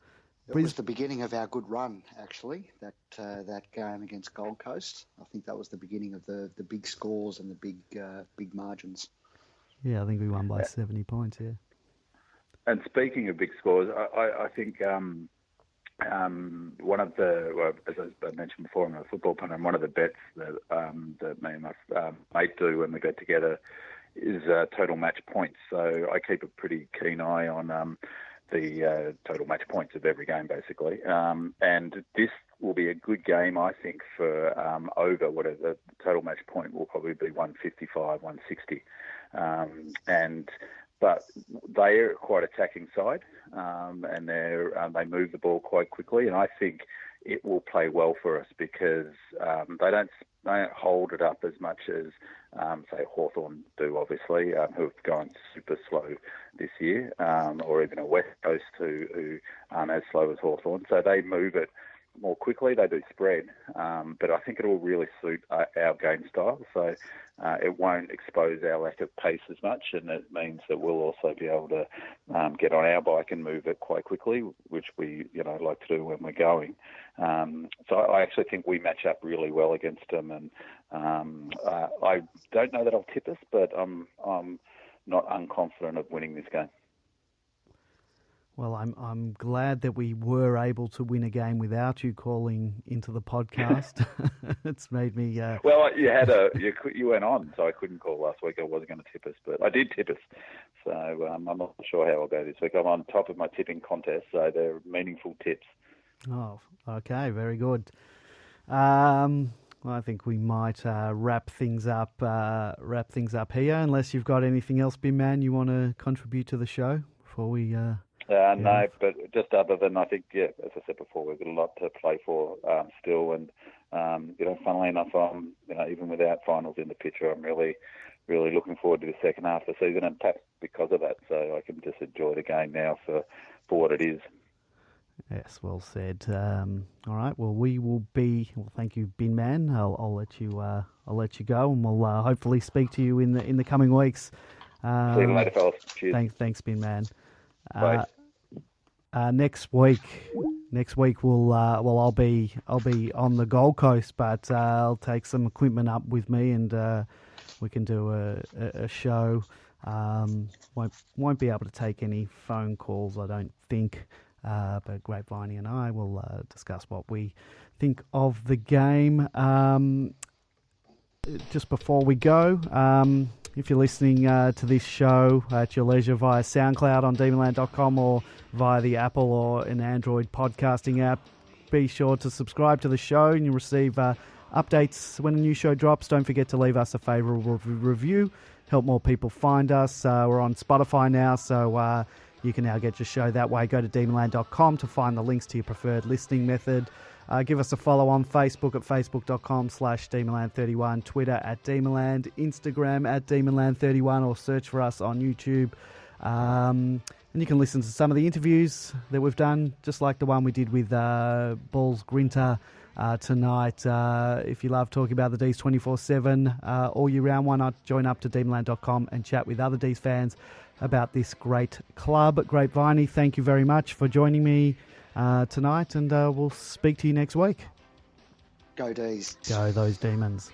it was the beginning of our good run, actually. That game against Gold Coast. I think that was the beginning of the big scores and the big margins. Yeah, I think we won by 70 points. Yeah. And speaking of big scores, I think. One of the, as I mentioned before, I'm a football punter, and one of the bets that me and my mate do when we get together is total match points. So I keep a pretty keen eye on the total match points of every game, basically. And this will be a good game, I think, for over whatever the total match point will probably be 155, 160. But they're quite attacking side, and they move the ball quite quickly, and I think it will play well for us because they don't hold it up as much as say Hawthorn do, obviously, who have gone super slow this year, or even a West Coast who aren't as slow as Hawthorn. So they move it more quickly. They do spread, but I think it will really suit our game style. So it won't expose our lack of pace as much, and it means that we'll also be able to get on our bike and move it quite quickly, which we like to do when we're going. So I actually think we match up really well against them, and I don't know that I'll tip us, but I'm not unconfident of winning this game. Well, I'm glad that we were able to win a game without you calling into the podcast. It's made me. Well, you went on, so I couldn't call last week. I wasn't going to tip us, but I did tip us. So I'm not sure how I'll go this week. I'm on top of my tipping contest, so they're meaningful tips. Oh, okay, very good. Well, I think we might wrap things up here, unless you've got anything else, Bin Man, you want to contribute to the show before we. No, but just other than I think, as I said before, we've got a lot to play for still, and funnily enough, even without finals in the picture, I'm really, really looking forward to the second half of the season, and perhaps because of that, so I can just enjoy the game now for what it is. Yes, well said. All right, well, we will be. Well, thank you, Bin Man. I'll let you. I'll let you go, and we'll hopefully speak to you in the coming weeks. See you later, fellas. Cheers. Thanks, Bin Man. Bye. Next week I'll be on the Gold Coast, but I'll take some equipment up with me, and we can do a show. Won't be able to take any phone calls, I don't think. But Grapevine and I will discuss what we think of the game. Just before we go, if you're listening to this show at your leisure via SoundCloud on demonland.com or via the Apple or an Android podcasting app, be sure to subscribe to the show and you'll receive updates when a new show drops. Don't forget to leave us a favourable review. Help more people find us. We're on Spotify now, so you can now get your show that way. Go to demonland.com to find the links to your preferred listening method. Give us a follow on Facebook at facebook.com/Demonland31, Twitter at Demonland, Instagram at Demonland31, or search for us on YouTube. And you can listen to some of the interviews that we've done, just like the one we did with Balls Grinter tonight. If you love talking about the D's 24/7 all year round, why not join up to Demonland.com and chat with other D's fans about this great club. Great Viney, thank you very much for joining me tonight, and we'll speak to you next week. Go D's. Go those Demons.